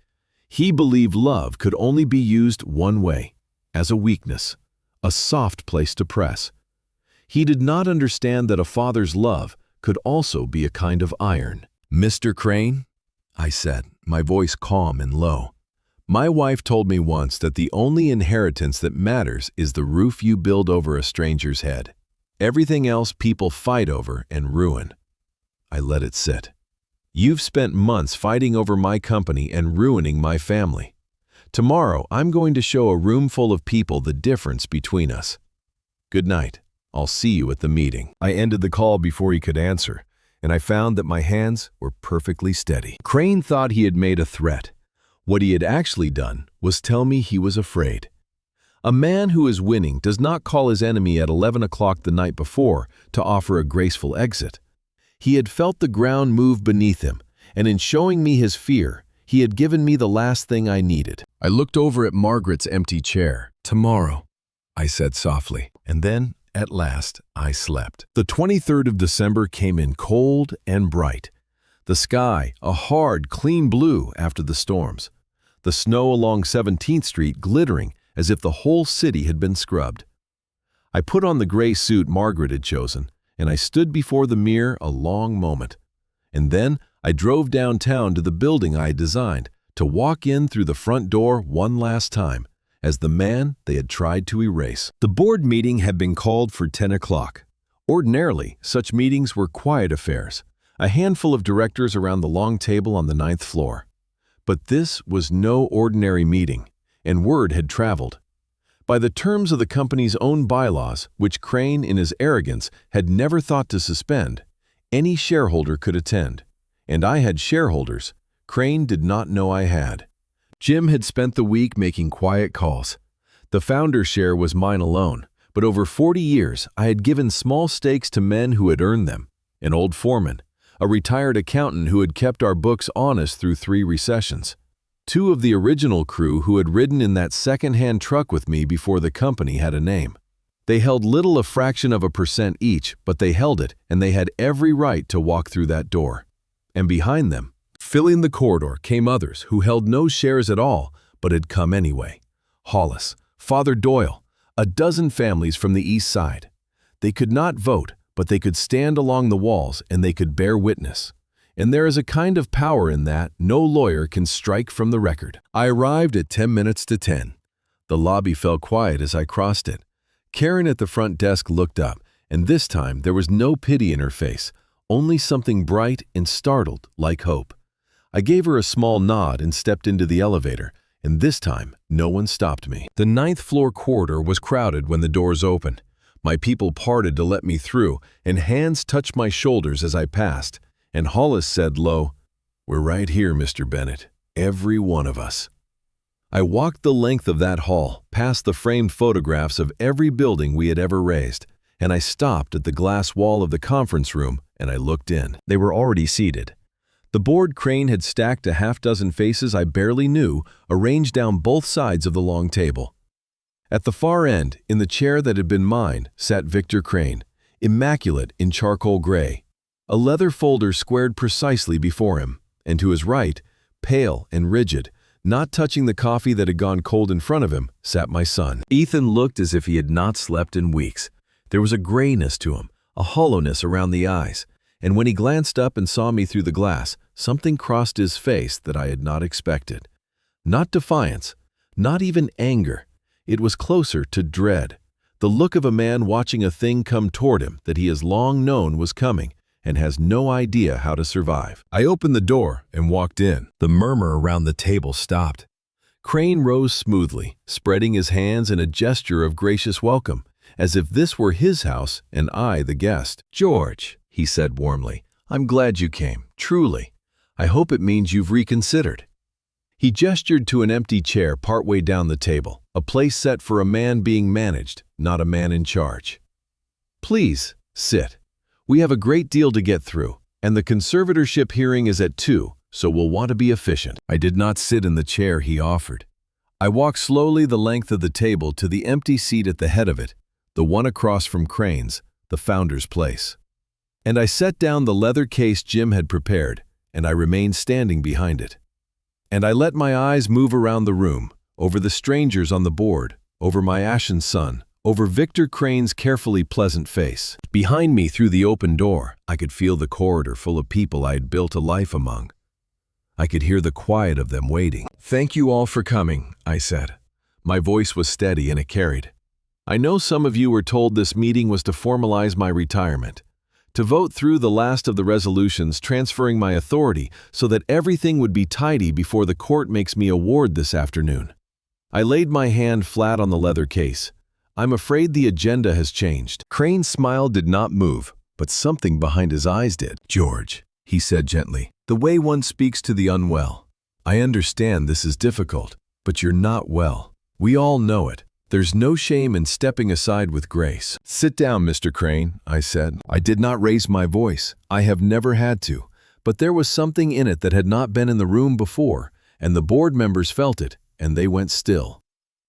S1: He believed love could only be used one way, as a weakness, a soft place to press. He did not understand that a father's love could also be a kind of iron. "Mr. Crane," I said, my voice calm and low, "my wife told me once that the only inheritance that matters is the roof you build over a stranger's head. Everything else people fight over and ruin." I let it sit. "You've spent months fighting over my company and ruining my family. Tomorrow, I'm going to show a room full of people the difference between us. Good night. I'll see you at the meeting." I ended the call before he could answer, and I found that my hands were perfectly steady. Crane thought he had made a threat. What he had actually done was tell me he was afraid. A man who is winning does not call his enemy at 11 o'clock the night before to offer a graceful exit. He had felt the ground move beneath him, and in showing me his fear, he had given me the last thing I needed. I looked over at Margaret's empty chair. "Tomorrow," I said softly, and then, at last, I slept. The 23rd of December came in cold and bright. The sky, a hard, clean blue after the storms. The snow along 17th Street glittering as if the whole city had been scrubbed. I put on the gray suit Margaret had chosen, and I stood before the mirror a long moment. And then I drove downtown to the building I had designed, to walk in through the front door one last time, as the man they had tried to erase. The board meeting had been called for 10 o'clock. Ordinarily, such meetings were quiet affairs, a handful of directors around the long table on the 9th floor. But this was no ordinary meeting, and word had traveled. By the terms of the company's own bylaws, which Crane, in his arrogance, had never thought to suspend, any shareholder could attend. And I had shareholders. Crane did not know I had. Jim had spent the week making quiet calls. The founder's share was mine alone, but over 40 years I had given small stakes to men who had earned them. An old foreman, a retired accountant who had kept our books honest through 3 recessions. 2 of the original crew who had ridden in that second-hand truck with me before the company had a name. They held little a fraction of a % each, but they held it, and they had every right to walk through that door. And behind them, filling the corridor, came others who held no shares at all, but had come anyway. Hollis, Father Doyle, a dozen families from the East Side. They could not vote, but they could stand along the walls and they could bear witness. And there is a kind of power in that no lawyer can strike from the record. I arrived at 10 minutes to 10. The lobby fell quiet as I crossed it. Karen at the front desk looked up, and this time there was no pity in her face, only something bright and startled like hope. I gave her a small nod and stepped into the elevator, and this time no one stopped me. The 9th floor corridor was crowded when the doors opened. My people parted to let me through, and hands touched my shoulders as I passed. And Hollis said low, "We're right here, Mr. Bennett, every one of us." I walked the length of that hall, past the framed photographs of every building we had ever raised, and I stopped at the glass wall of the conference room and I looked in. They were already seated. The board Crane had stacked a half-dozen faces I barely knew, arranged down both sides of the long table. At the far end, in the chair that had been mine, sat Victor Crane, immaculate in charcoal gray. A leather folder squared precisely before him, and to his right, pale and rigid, not touching the coffee that had gone cold in front of him, sat my son. Ethan looked as if he had not slept in weeks. There was a grayness to him, a hollowness around the eyes, and when he glanced up and saw me through the glass, something crossed his face that I had not expected. Not defiance, not even anger. It was closer to dread, the look of a man watching a thing come toward him that he has long known was coming, and has no idea how to survive. I opened the door and walked in. The murmur around the table stopped. Crane rose smoothly, spreading his hands in a gesture of gracious welcome, as if this were his house and I the guest. "George," he said warmly, "I'm glad you came, truly. I hope it means you've reconsidered." He gestured to an empty chair partway down the table, a place set for a man being managed, not a man in charge. "Please, sit. We have a great deal to get through, and the conservatorship hearing is at 2, so we'll want to be efficient." I did not sit in the chair he offered. I walked slowly the length of the table to the empty seat at the head of it, the one across from Crane's, the founder's place. And I set down the leather case Jim had prepared, and I remained standing behind it. And I let my eyes move around the room, over the strangers on the board, over my ashen son, over Victor Crane's carefully pleasant face. Behind me through the open door, I could feel the corridor full of people I had built a life among. I could hear the quiet of them waiting. "Thank you all for coming," I said. My voice was steady and it carried. "I know some of you were told this meeting was to formalize my retirement, to vote through the last of the resolutions transferring my authority so that everything would be tidy before the court makes me a ward this afternoon. I laid my hand flat on the leather case. I'm afraid the agenda has changed. Crane's smile did not move, but something behind his eyes did. George, he said gently, the way one speaks to the unwell. I understand this is difficult, but you're not well. We all know it. There's no shame in stepping aside with grace. Sit down, Mr. Crane, I said. I did not raise my voice. I have never had to. But there was something in it that had not been in the room before, and the board members felt it, and they went still.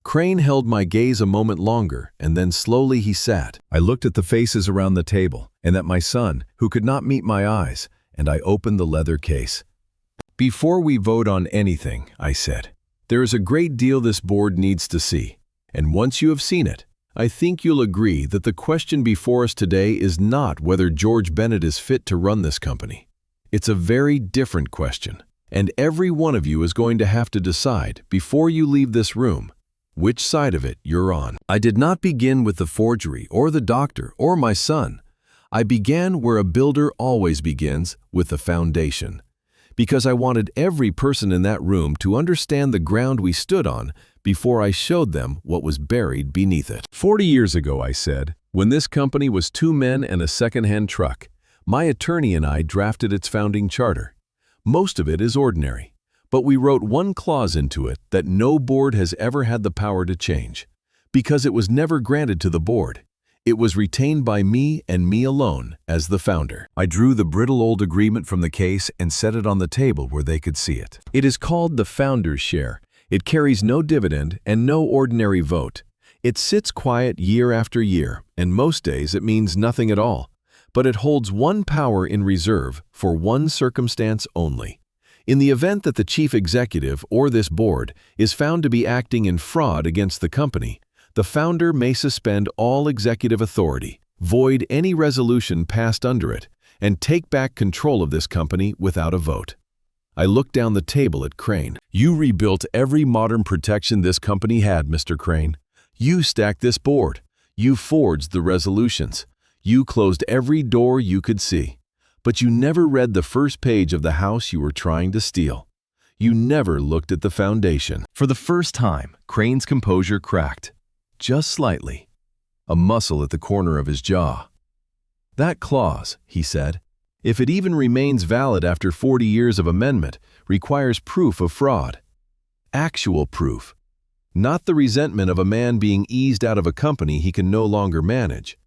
S1: Crane held my gaze a moment longer, and then slowly he sat. I looked at the faces around the table, and at my son, who could not meet my eyes, and I opened the leather case. Before we vote on anything, I said, there is a great deal this board needs to see. And once you have seen it, I think you'll agree that the question before us today is not whether George Bennett is fit to run this company. It's a very different question, and every one of you is going to have to decide before you leave this room which side of it you're on. I did not begin with the forgery or the doctor or my son. I began where a builder always begins, with the foundation, because I wanted every person in that room to understand the ground we stood on before I showed them what was buried beneath it. 40 years ago, I said, when this company was 2 men and a second-hand truck, my attorney and I drafted its founding charter. Most of it is ordinary, but we wrote one clause into it that no board has ever had the power to change, because it was never granted to the board. It was retained by me and me alone as the founder. I drew the brittle old agreement from the case and set it on the table where they could see it. It is called the founder's share. It carries no dividend and no ordinary vote. It sits quiet year after year, and most days it means nothing at all. But it holds one power in reserve for one circumstance only. In the event that the chief executive or this board is found to be acting in fraud against the company, the founder may suspend all executive authority, void any resolution passed under it, and take back control of this company without a vote. I looked down the table at Crane. You rebuilt every modern protection this company had, Mr. Crane. You stacked this board. You forged the resolutions. You closed every door you could see. But you never read the first page of the house you were trying to steal. You never looked at the foundation. For the first time, Crane's composure cracked. Just slightly. A muscle at the corner of his jaw. That clause, he said, if it even remains valid after 40 years of amendment, requires proof of fraud. Actual proof. Not the resentment of a man being eased out of a company he can no longer manage.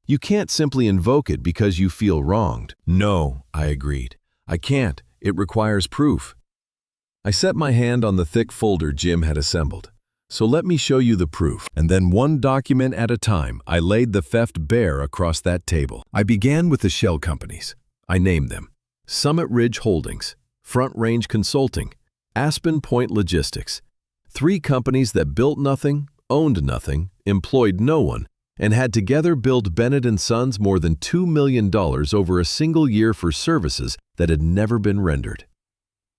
S1: You can't simply invoke it because you feel wronged. No, I agreed. I can't. It requires proof. I set my hand on the thick folder Jim had assembled. So let me show you the proof. And then one document at a time, I laid the theft bare across that table. I began with the shell companies. I named them. Summit Ridge Holdings, Front Range Consulting, Aspen Point Logistics. 3 companies that built nothing, owned nothing, employed no one, and had together billed Bennett & Sons more than $2 million over a single year for services that had never been rendered.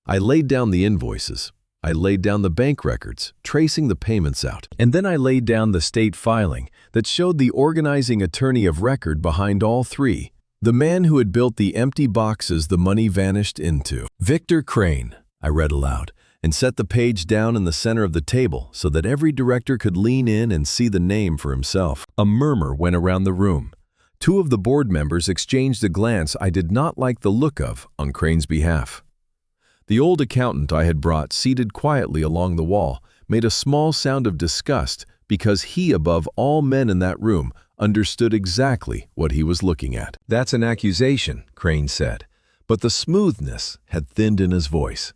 S1: I laid down the invoices. I laid down the bank records, tracing the payments out. And then I laid down the state filing that showed the organizing attorney of record behind all 3, the man who had built the empty boxes the money vanished into. Victor Crane, I read aloud, and set the page down in the center of the table so that every director could lean in and see the name for himself. A murmur went around the room. 2 of the board members exchanged a glance I did not like the look of on Crane's behalf. The old accountant I had brought seated quietly along the wall made a small sound of disgust because he, above all men in that room, understood exactly what he was looking at. That's an accusation, Crane said, but the smoothness had thinned in his voice.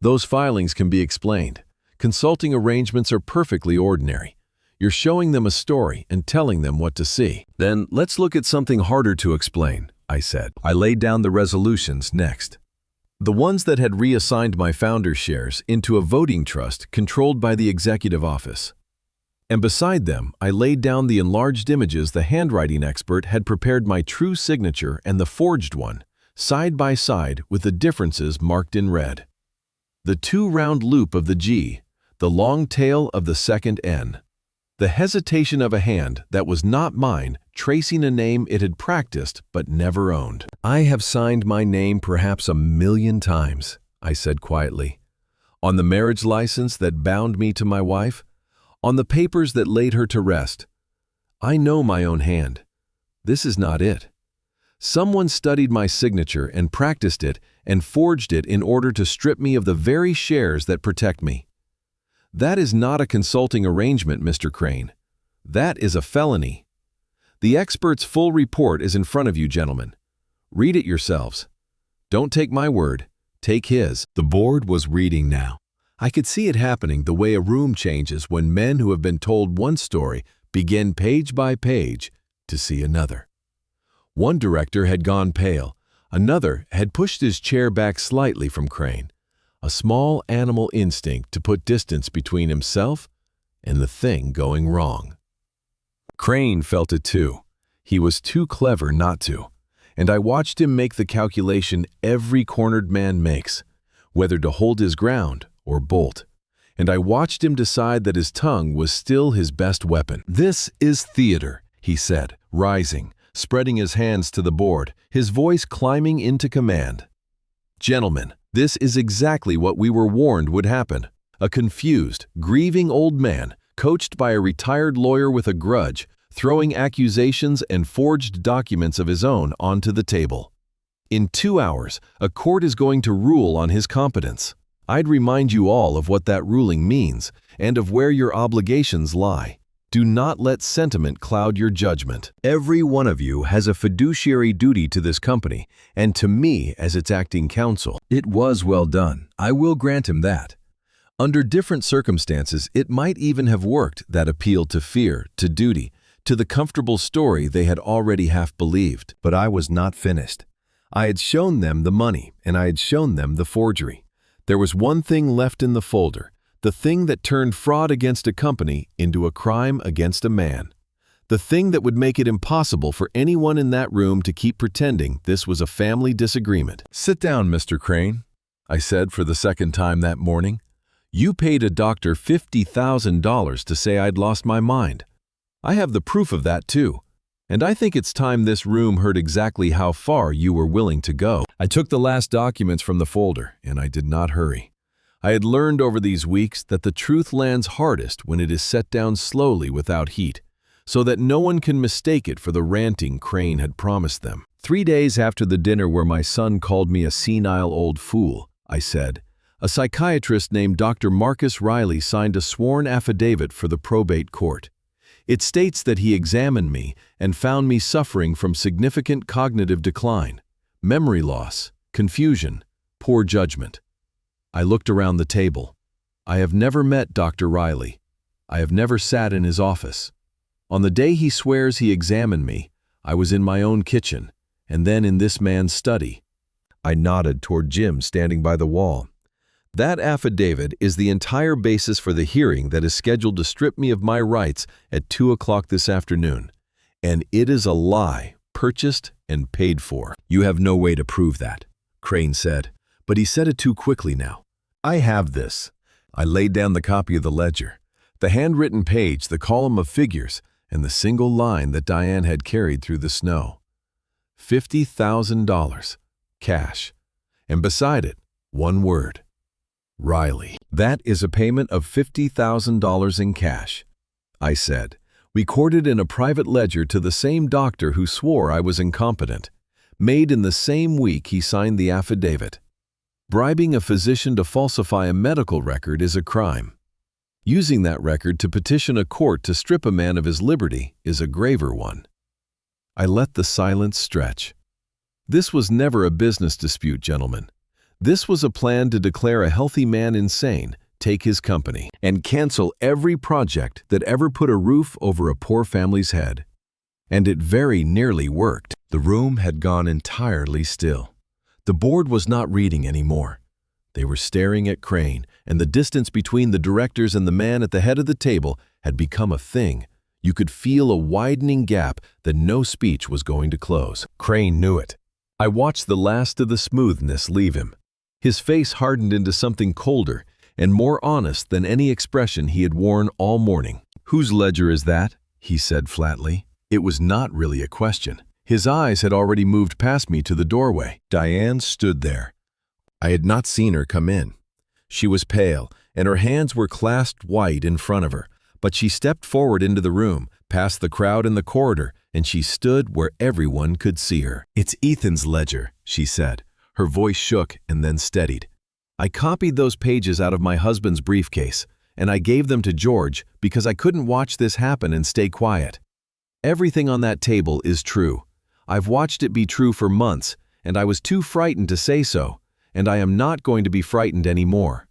S1: Those filings can be explained. Consulting arrangements are perfectly ordinary. You're showing them a story and telling them what to see. Then let's look at something harder to explain, I said. I laid down the resolutions next. The ones that had reassigned my founder's shares into a voting trust controlled by the executive office. And beside them, I laid down the enlarged images the handwriting expert had prepared my true signature and the forged one, side by side with the differences marked in red. The 2-round loop of the G, the long tail of the second N. The hesitation of a hand that was not mine tracing a name it had practiced but never owned. I have signed my name perhaps 1,000,000 times, I said quietly. On the marriage license that bound me to my wife? On the papers that laid her to rest? I know my own hand. This is not it. Someone studied my signature and practiced it and forged it in order to strip me of the very shares that protect me. That is not a consulting arrangement, Mr. Crane. That is a felony. The expert's full report is in front of you, gentlemen. Read it yourselves. Don't take my word, take his. The board was reading now. I could see it happening the way a room changes when men who have been told one story begin page by page to see another. One director had gone pale. Another had pushed his chair back slightly from Crane, a small animal instinct to put distance between himself and the thing going wrong. Crane felt it too. He was too clever not to, and I watched him make the calculation every cornered man makes, whether to hold his ground or bolt, and I watched him decide that his tongue was still his best weapon. "This is theater," he said, rising, spreading his hands to the board, his voice climbing into command. "Gentlemen, this is exactly what we were warned would happen. A confused, grieving old man, coached by a retired lawyer with a grudge, throwing accusations and forged documents of his own onto the table. In 2 hours, a court is going to rule on his competence. I'd remind you all of what that ruling means and of where your obligations lie. Do not let sentiment cloud your judgment. Every one of you has a fiduciary duty to this company and to me as its acting counsel." It was well done. I will grant him that. Under different circumstances, it might even have worked, that appeal to fear, to duty, to the comfortable story they had already half believed. But I was not finished. I had shown them the money, and I had shown them the forgery. There was one thing left in the folder, the thing that turned fraud against a company into a crime against a man. The thing that would make it impossible for anyone in that room to keep pretending this was a family disagreement. "Sit down, Mr. Crane," I said for the second time that morning. "You paid a doctor $50,000 to say I'd lost my mind. I have the proof of that too, and I think it's time this room heard exactly how far you were willing to go." I took the last documents from the folder, and I did not hurry. I had learned over these weeks that the truth lands hardest when it is set down slowly without heat, so that no one can mistake it for the ranting Crane had promised them. 3 days after the dinner where my son called me a senile old fool, I said, a psychiatrist named Dr. Marcus Riley signed a sworn affidavit for the probate court. It states that he examined me and found me suffering from significant cognitive decline, memory loss, confusion, poor judgment. I looked around the table. I have never met Dr. Riley. I have never sat in his office. On the day he swears he examined me, I was in my own kitchen, and then in this man's study. I nodded toward Jim standing by the wall. That affidavit is the entire basis for the hearing that is scheduled to strip me of my rights at 2 o'clock this afternoon. And it is a lie, purchased and paid for. "You have no way to prove that," Crane said, but he said it too quickly now. "I have this." I laid down the copy of the ledger, the handwritten page, the column of figures, and the single line that Diane had carried through the snow. $50,000, cash, and beside it, one word. Riley. "That is a payment of $50,000 in cash," I said, recorded in a private ledger to the same doctor who swore I was incompetent, made in the same week he signed the affidavit. Bribing a physician to falsify a medical record is a crime. Using that record to petition a court to strip a man of his liberty is a graver one. I let the silence stretch. This was never a business dispute, gentlemen. This was a plan to declare a healthy man insane, take his company, and cancel every project that ever put a roof over a poor family's head. And it very nearly worked. The room had gone entirely still. The board was not reading anymore. They were staring at Crane, and the distance between the directors and the man at the head of the table had become a thing. You could feel a widening gap that no speech was going to close. Crane knew it. I watched the last of the smoothness leave him. His face hardened into something colder and more honest than any expression he had worn all morning. "Whose ledger is that?" he said flatly. It was not really a question. His eyes had already moved past me to the doorway. Diane stood there. I had not seen her come in. She was pale, and her hands were clasped wide in front of her, but she stepped forward into the room, past the crowd in the corridor, and she stood where everyone could see her. "It's Ethan's ledger," she said. Her voice shook and then steadied. "I copied those pages out of my husband's briefcase, and I gave them to George because I couldn't watch this happen and stay quiet. Everything on that table is true. I've watched it be true for months, and I was too frightened to say so, and I am not going to be frightened anymore."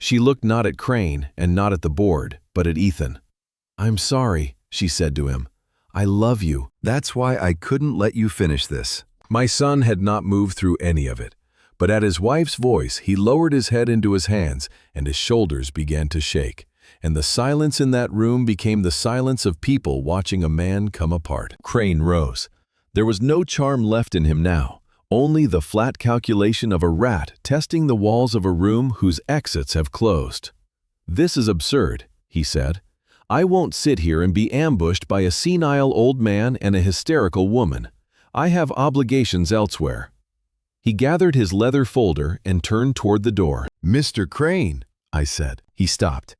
S1: She looked not at Crane and not at the board, but at Ethan. "I'm sorry," she said to him. "I love you. That's why I couldn't let you finish this." My son had not moved through any of it, but at his wife's voice he lowered his head into his hands and his shoulders began to shake, and the silence in that room became the silence of people watching a man come apart. Crane rose. There was no charm left in him now, only the flat calculation of a rat testing the walls of a room whose exits have closed. "This is absurd," he said. "I won't sit here and be ambushed by a senile old man and a hysterical woman. I have obligations elsewhere." He gathered his leather folder and turned toward the door. "Mr. Crane," I said. He stopped.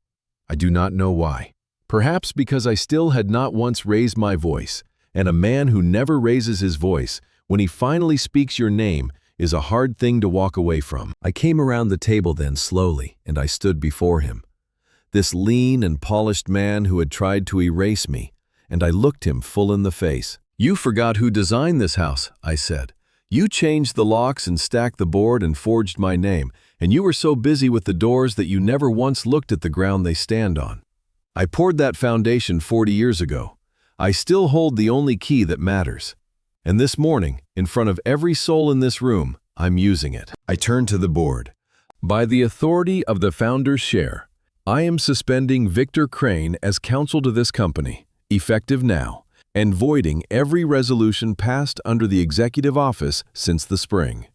S1: I do not know why. Perhaps because I still had not once raised my voice, and a man who never raises his voice, when he finally speaks your name, is a hard thing to walk away from. I came around the table then slowly, and I stood before him. This lean and polished man who had tried to erase me, and I looked him full in the face. "You forgot who designed this house," I said. "You changed the locks and stacked the board and forged my name, and you were so busy with the doors that you never once looked at the ground they stand on. I poured that foundation 40 years ago. I still hold the only key that matters. And this morning, in front of every soul in this room, I'm using it." I turned to the board. "By the authority of the founder's share, I am suspending Victor Crane as counsel to this company, effective now, and voiding every resolution passed under the executive office since the spring.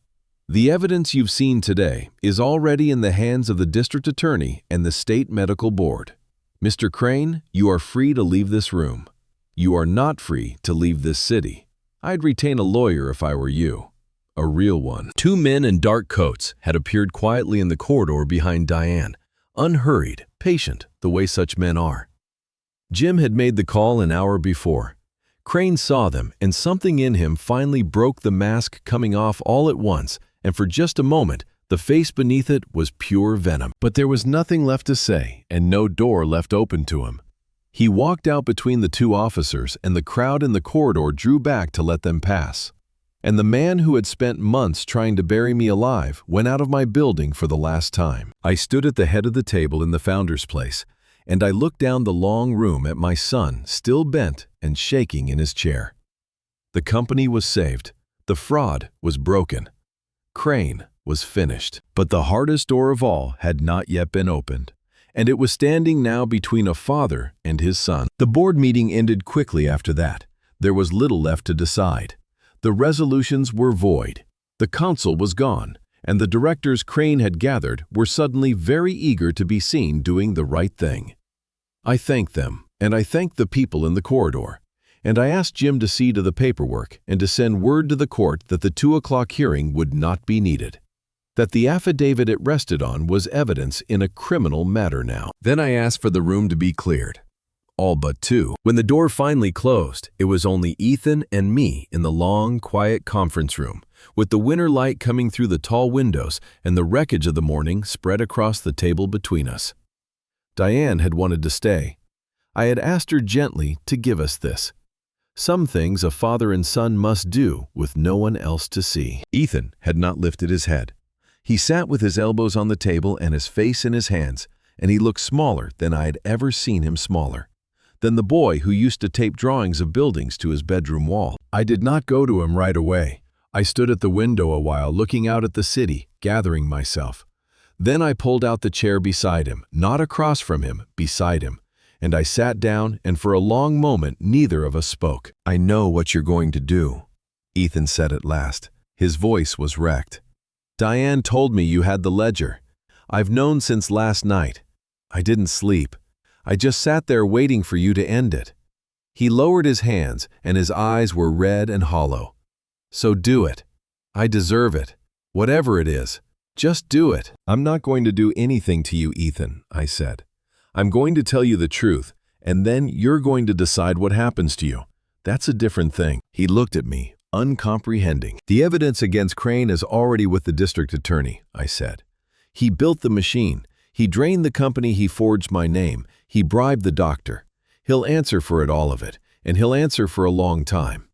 S1: The evidence you've seen today is already in the hands of the district attorney and the state medical board. Mr. Crane, you are free to leave this room. You are not free to leave this city. I'd retain a lawyer if I were you. A real one." 2 men in dark coats had appeared quietly in the corridor behind Diane, unhurried, patient, the way such men are. Jim had made the call an hour before. Crane saw them, and something in him finally broke the mask coming off all at once, and for just a moment, the face beneath it was pure venom. But there was nothing left to say, and no door left open to him. He walked out between the 2 officers, and the crowd in the corridor drew back to let them pass. And the man who had spent months trying to bury me alive went out of my building for the last time. I stood at the head of the table in the founder's place, and I looked down the long room at my son, still bent and shaking in his chair. The company was saved. The fraud was broken. Crane was finished. But the hardest door of all had not yet been opened, and it was standing now between a father and his son. The board meeting ended quickly after that. There was little left to decide. The resolutions were void. The council was gone, and the directors Crane had gathered were suddenly very eager to be seen doing the right thing. I thanked them, and I thanked the people in the corridor, and I asked Jim to see to the paperwork and to send word to the court that the 2 o'clock hearing would not be needed, that the affidavit it rested on was evidence in a criminal matter now. Then I asked for the room to be cleared. All but 2. When the door finally closed, it was only Ethan and me in the long, quiet conference room, with the winter light coming through the tall windows and the wreckage of the morning spread across the table between us. Diane had wanted to stay. I had asked her gently to give us this. Some things a father and son must do with no one else to see. Ethan had not lifted his head. He sat with his elbows on the table and his face in his hands, and he looked smaller than I had ever seen him smaller, than the boy who used to tape drawings of buildings to his bedroom wall. I did not go to him right away. I stood at the window a while looking out at the city, gathering myself. Then I pulled out the chair beside him, not across from him, beside him, and I sat down, and for a long moment neither of us spoke. "I know what you're going to do," Ethan said at last. His voice was wrecked. "Diane told me you had the ledger. I've known since last night. I didn't sleep. I just sat there waiting for you to end it." He lowered his hands, and his eyes were red and hollow. "So do it. I deserve it. Whatever it is. Just do it. I'm not going to do anything to you, Ethan, I said. I'm going to tell you the truth, and then you're going to decide what happens to you. That's a different thing. He looked at me, uncomprehending. The evidence against Crane is already with the district attorney, I said. He built the machine. He drained the company. He forged my name. He bribed the doctor. He'll answer for it, all of it, and he'll answer for a long time.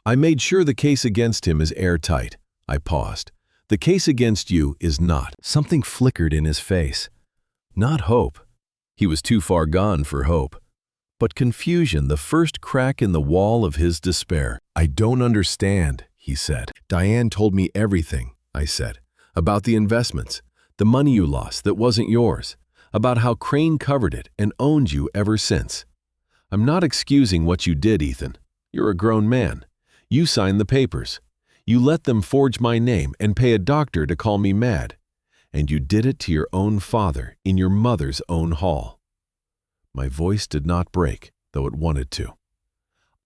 S1: I made sure the case against him is airtight. I paused. The case against you is not. Something flickered in his face. Not hope. He was too far gone for hope. But confusion, the first crack in the wall of his despair. I don't understand, he said. Diane told me everything, I said, about the investments, the money you lost that wasn't yours, about how Crane covered it and owned you ever since. I'm not excusing what you did, Ethan. You're a grown man. You signed the papers. You let them forge my name and pay a doctor to call me mad. And you did it to your own father in your mother's own hall. My voice did not break, though it wanted to.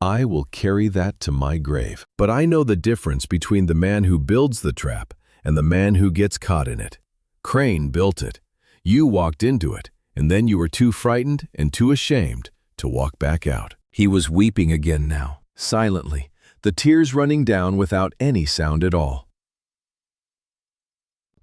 S1: I will carry that to my grave. But I know the difference between the man who builds the trap and the man who gets caught in it. Crane built it. You walked into it, and then you were too frightened and too ashamed to walk back out. He was weeping again now, silently, the tears running down without any sound at all.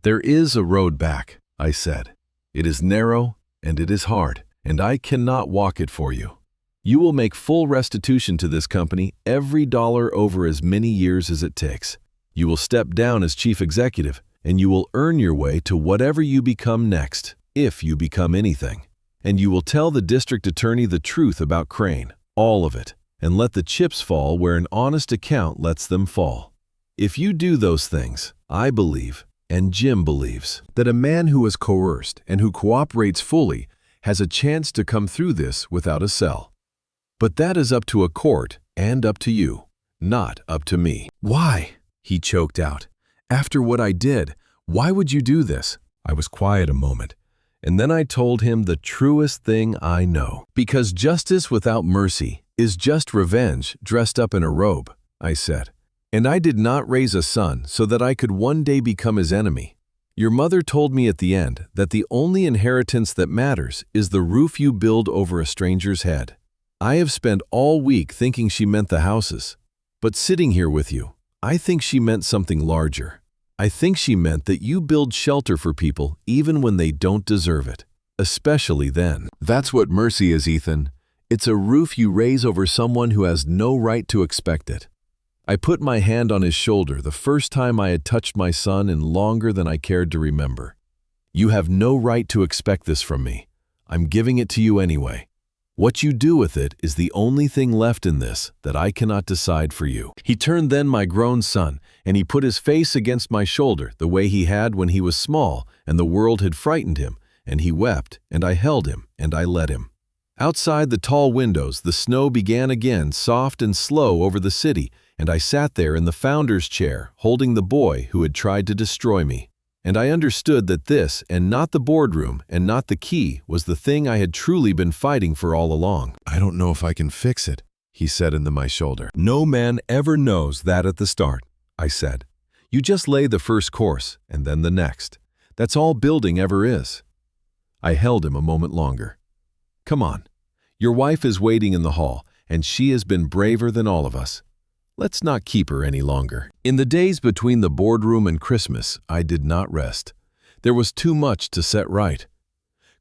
S1: There is a road back, I said. It is narrow and it is hard, and I cannot walk it for you. You will make full restitution to this company, every dollar over as many years as it takes. You will step down as chief executive, and you will earn your way to whatever you become next, if you become anything. And you will tell the district attorney the truth about Crane, all of it, and let the chips fall where an honest account lets them fall. If you do those things, I believe, and Jim believes, that a man who is coerced and who cooperates fully has a chance to come through this without a cell. But that is up to a court and up to you, not up to me. Why? He choked out. After what I did, why would you do this? I was quiet a moment, and then I told him the truest thing I know. Because justice without mercy is just revenge dressed up in a robe, I said. And I did not raise a son so that I could one day become his enemy. Your mother told me at the end that the only inheritance that matters is the roof you build over a stranger's head. I have spent all week thinking she meant the houses. But sitting here with you, I think she meant something larger. I think she meant that you build shelter for people even when they don't deserve it, especially then. That's what mercy is, Ethan. It's a roof you raise over someone who has no right to expect it. I put my hand on his shoulder the first time I had touched my son in longer than I cared to remember. You have no right to expect this from me. I'm giving it to you anyway. What you do with it is the only thing left in this that I cannot decide for you. He turned then my grown son, and he put his face against my shoulder the way he had when he was small and the world had frightened him, and he wept, and I held him, and I let him. Outside the tall windows, the snow began again, soft and slow over the city, and I sat there in the founder's chair, holding the boy who had tried to destroy me. And I understood that this, and not the boardroom, and not the key, was the thing I had truly been fighting for all along. I don't know if I can fix it, he said into my shoulder. No man ever knows that at the start, I said. You just lay the first course, and then the next. That's all building ever is. I held him a moment longer. Come on. Your wife is waiting in the hall, and she has been braver than all of us. Let's not keep her any longer. In the days between the boardroom and Christmas, I did not rest. There was too much to set right.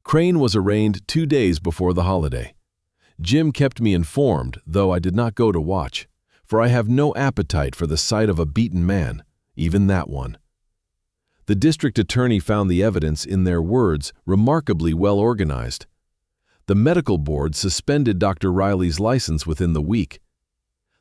S1: Crane was arraigned 2 days before the holiday. Jim kept me informed, though I did not go to watch, for I have no appetite for the sight of a beaten man, even that one. The district attorney found the evidence, in their words, remarkably well organized. The medical board suspended Dr. Riley's license within the week.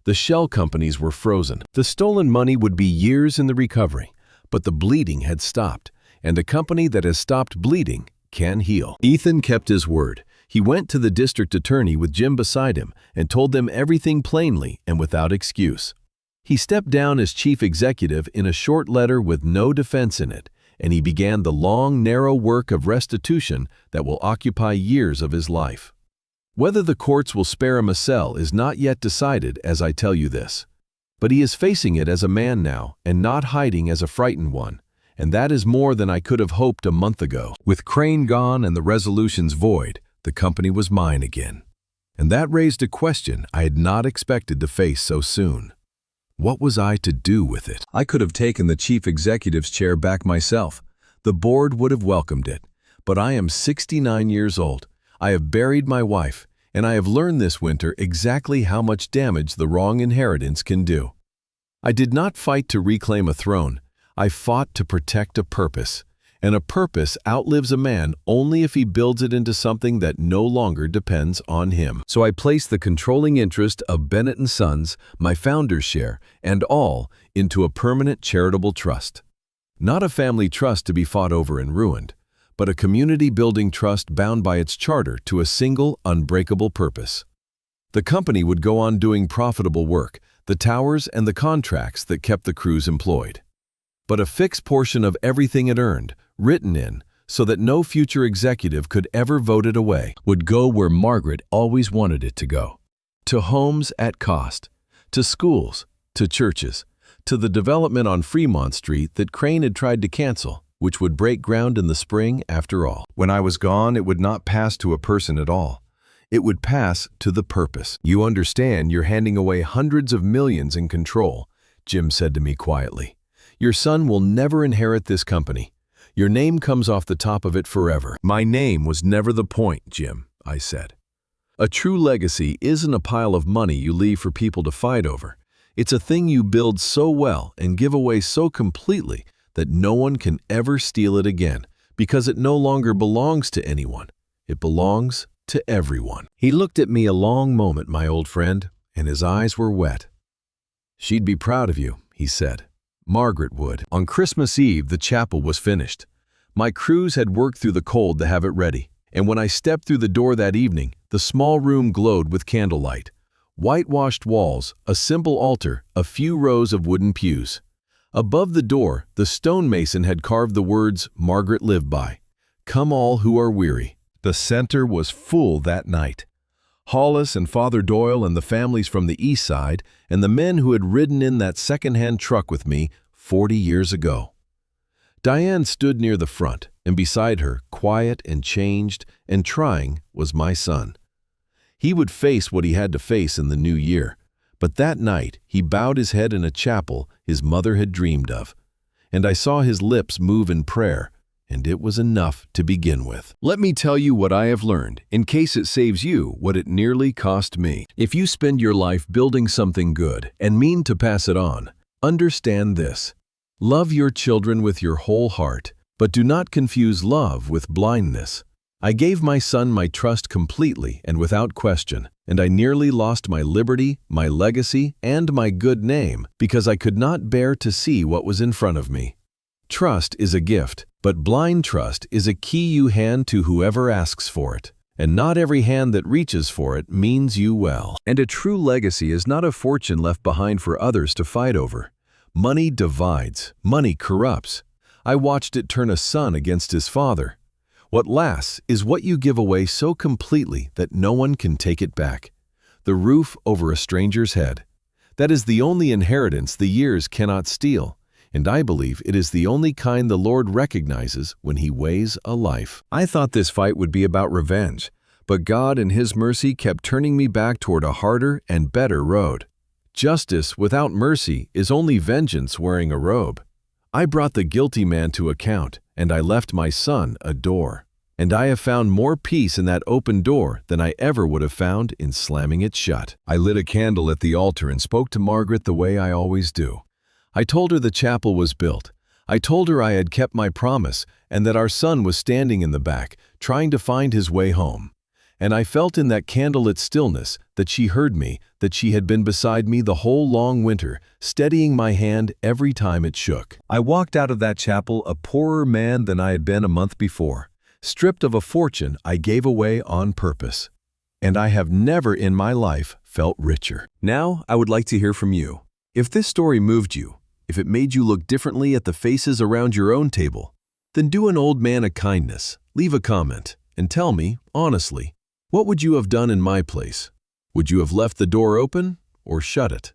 S1: The shell companies were frozen. The stolen money would be years in the recovery, but the bleeding had stopped, and a company that has stopped bleeding can heal. Ethan kept his word. He went to the district attorney with Jim beside him and told them everything plainly and without excuse. He stepped down as chief executive in a short letter with no defense in it, and he began the long, narrow work of restitution that will occupy years of his life. Whether the courts will spare him a cell is not yet decided as I tell you this. But he is facing it as a man now, and not hiding as a frightened one, and that is more than I could have hoped a month ago. With Crane gone and the resolutions void, the company was mine again. And that raised a question I had not expected to face so soon. What was I to do with it? I could have taken the chief executive's chair back myself. The board would have welcomed it. But I am 69 years old. I have buried my wife, and I have learned this winter exactly how much damage the wrong inheritance can do. I did not fight to reclaim a throne. I fought to protect a purpose. And a purpose outlives a man only if he builds it into something that no longer depends on him. So I placed the controlling interest of Bennett & Sons, my founder's share, and all into a permanent charitable trust. Not a family trust to be fought over and ruined, but a community-building trust bound by its charter to a single, unbreakable purpose. The company would go on doing profitable work, the towers and the contracts that kept the crews employed. But a fixed portion of everything it earned, written in, so that no future executive could ever vote it away, would go where Margaret always wanted it to go. To homes at cost, to schools, to churches, to the development on Fremont Street that Crane had tried to cancel, which would break ground in the spring after all. When I was gone, it would not pass to a person at all. It would pass to the purpose. You understand you're handing away hundreds of millions in control, Jim said to me quietly. Your son will never inherit this company. Your name comes off the top of it forever. My name was never the point, Jim, I said. A true legacy isn't a pile of money you leave for people to fight over. It's a thing you build so well and give away so completely that no one can ever steal it again, because it no longer belongs to anyone. It belongs to everyone. He looked at me a long moment, my old friend, and his eyes were wet. She'd be proud of you, he said. Margaret would. On Christmas Eve, the chapel was finished. My crews had worked through the cold to have it ready, and when I stepped through the door that evening, the small room glowed with candlelight. Whitewashed walls, a simple altar, a few rows of wooden pews. Above the door, the stonemason had carved the words Margaret lived by. Come all who are weary. The center was full that night. Hollis and Father Doyle and the families from the east side, and the men who had ridden in that second-hand truck with me 40 years ago. Diane stood near the front, and beside her, quiet and changed and trying, was my son. He would face what he had to face in the new year, but that night he bowed his head in a chapel his mother had dreamed of, and I saw his lips move in prayer, and it was enough to begin with. Let me tell you what I have learned, in case it saves you what it nearly cost me. If you spend your life building something good and mean to pass it on, understand this. Love your children with your whole heart, but do not confuse love with blindness. I gave my son my trust completely and without question, and I nearly lost my liberty, my legacy, and my good name because I could not bear to see what was in front of me. Trust is a gift, but blind trust is a key you hand to whoever asks for it, and not every hand that reaches for it means you well. And a true legacy is not a fortune left behind for others to fight over. Money divides, money corrupts. I watched it turn a son against his father. What lasts is what you give away so completely that no one can take it back. The roof over a stranger's head. That is the only inheritance the years cannot steal. And I believe it is the only kind the Lord recognizes when He weighs a life. I thought this fight would be about revenge, but God in His mercy kept turning me back toward a harder and better road. Justice without mercy is only vengeance wearing a robe. I brought the guilty man to account, and I left my son a door. And I have found more peace in that open door than I ever would have found in slamming it shut. I lit a candle at the altar and spoke to Margaret the way I always do. I told her the chapel was built. I told her I had kept my promise and that our son was standing in the back, trying to find his way home. And I felt in that candlelit stillness that she heard me, that she had been beside me the whole long winter, steadying my hand every time it shook. I walked out of that chapel a poorer man than I had been a month before. Stripped of a fortune I gave away on purpose. And I have never in my life felt richer. Now I would like to hear from you. If this story moved you, if it made you look differently at the faces around your own table, then do an old man a kindness, leave a comment, and tell me, honestly, what would you have done in my place? Would you have left the door open or shut it?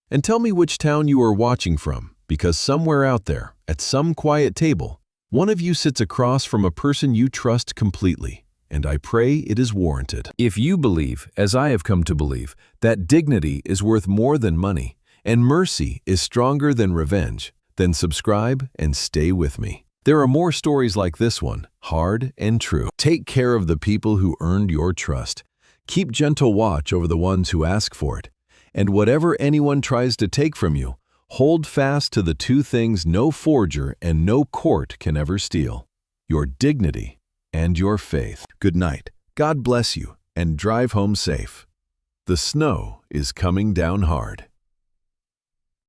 S1: And tell me which town you are watching from, Because somewhere out there, at some quiet table, one of you sits across from a person you trust completely, and I pray it is warranted. If you believe, as I have come to believe, that dignity is worth more than money, and mercy is stronger than revenge, then subscribe and stay with me. There are more stories like this one, hard and true. Take care of the people who earned your trust. Keep gentle watch over the ones who ask for it. And whatever anyone tries to take from you, hold fast to the two things no forger and no court can ever steal: your dignity and your faith. Good night. God bless you, and drive home safe. The snow is coming down hard.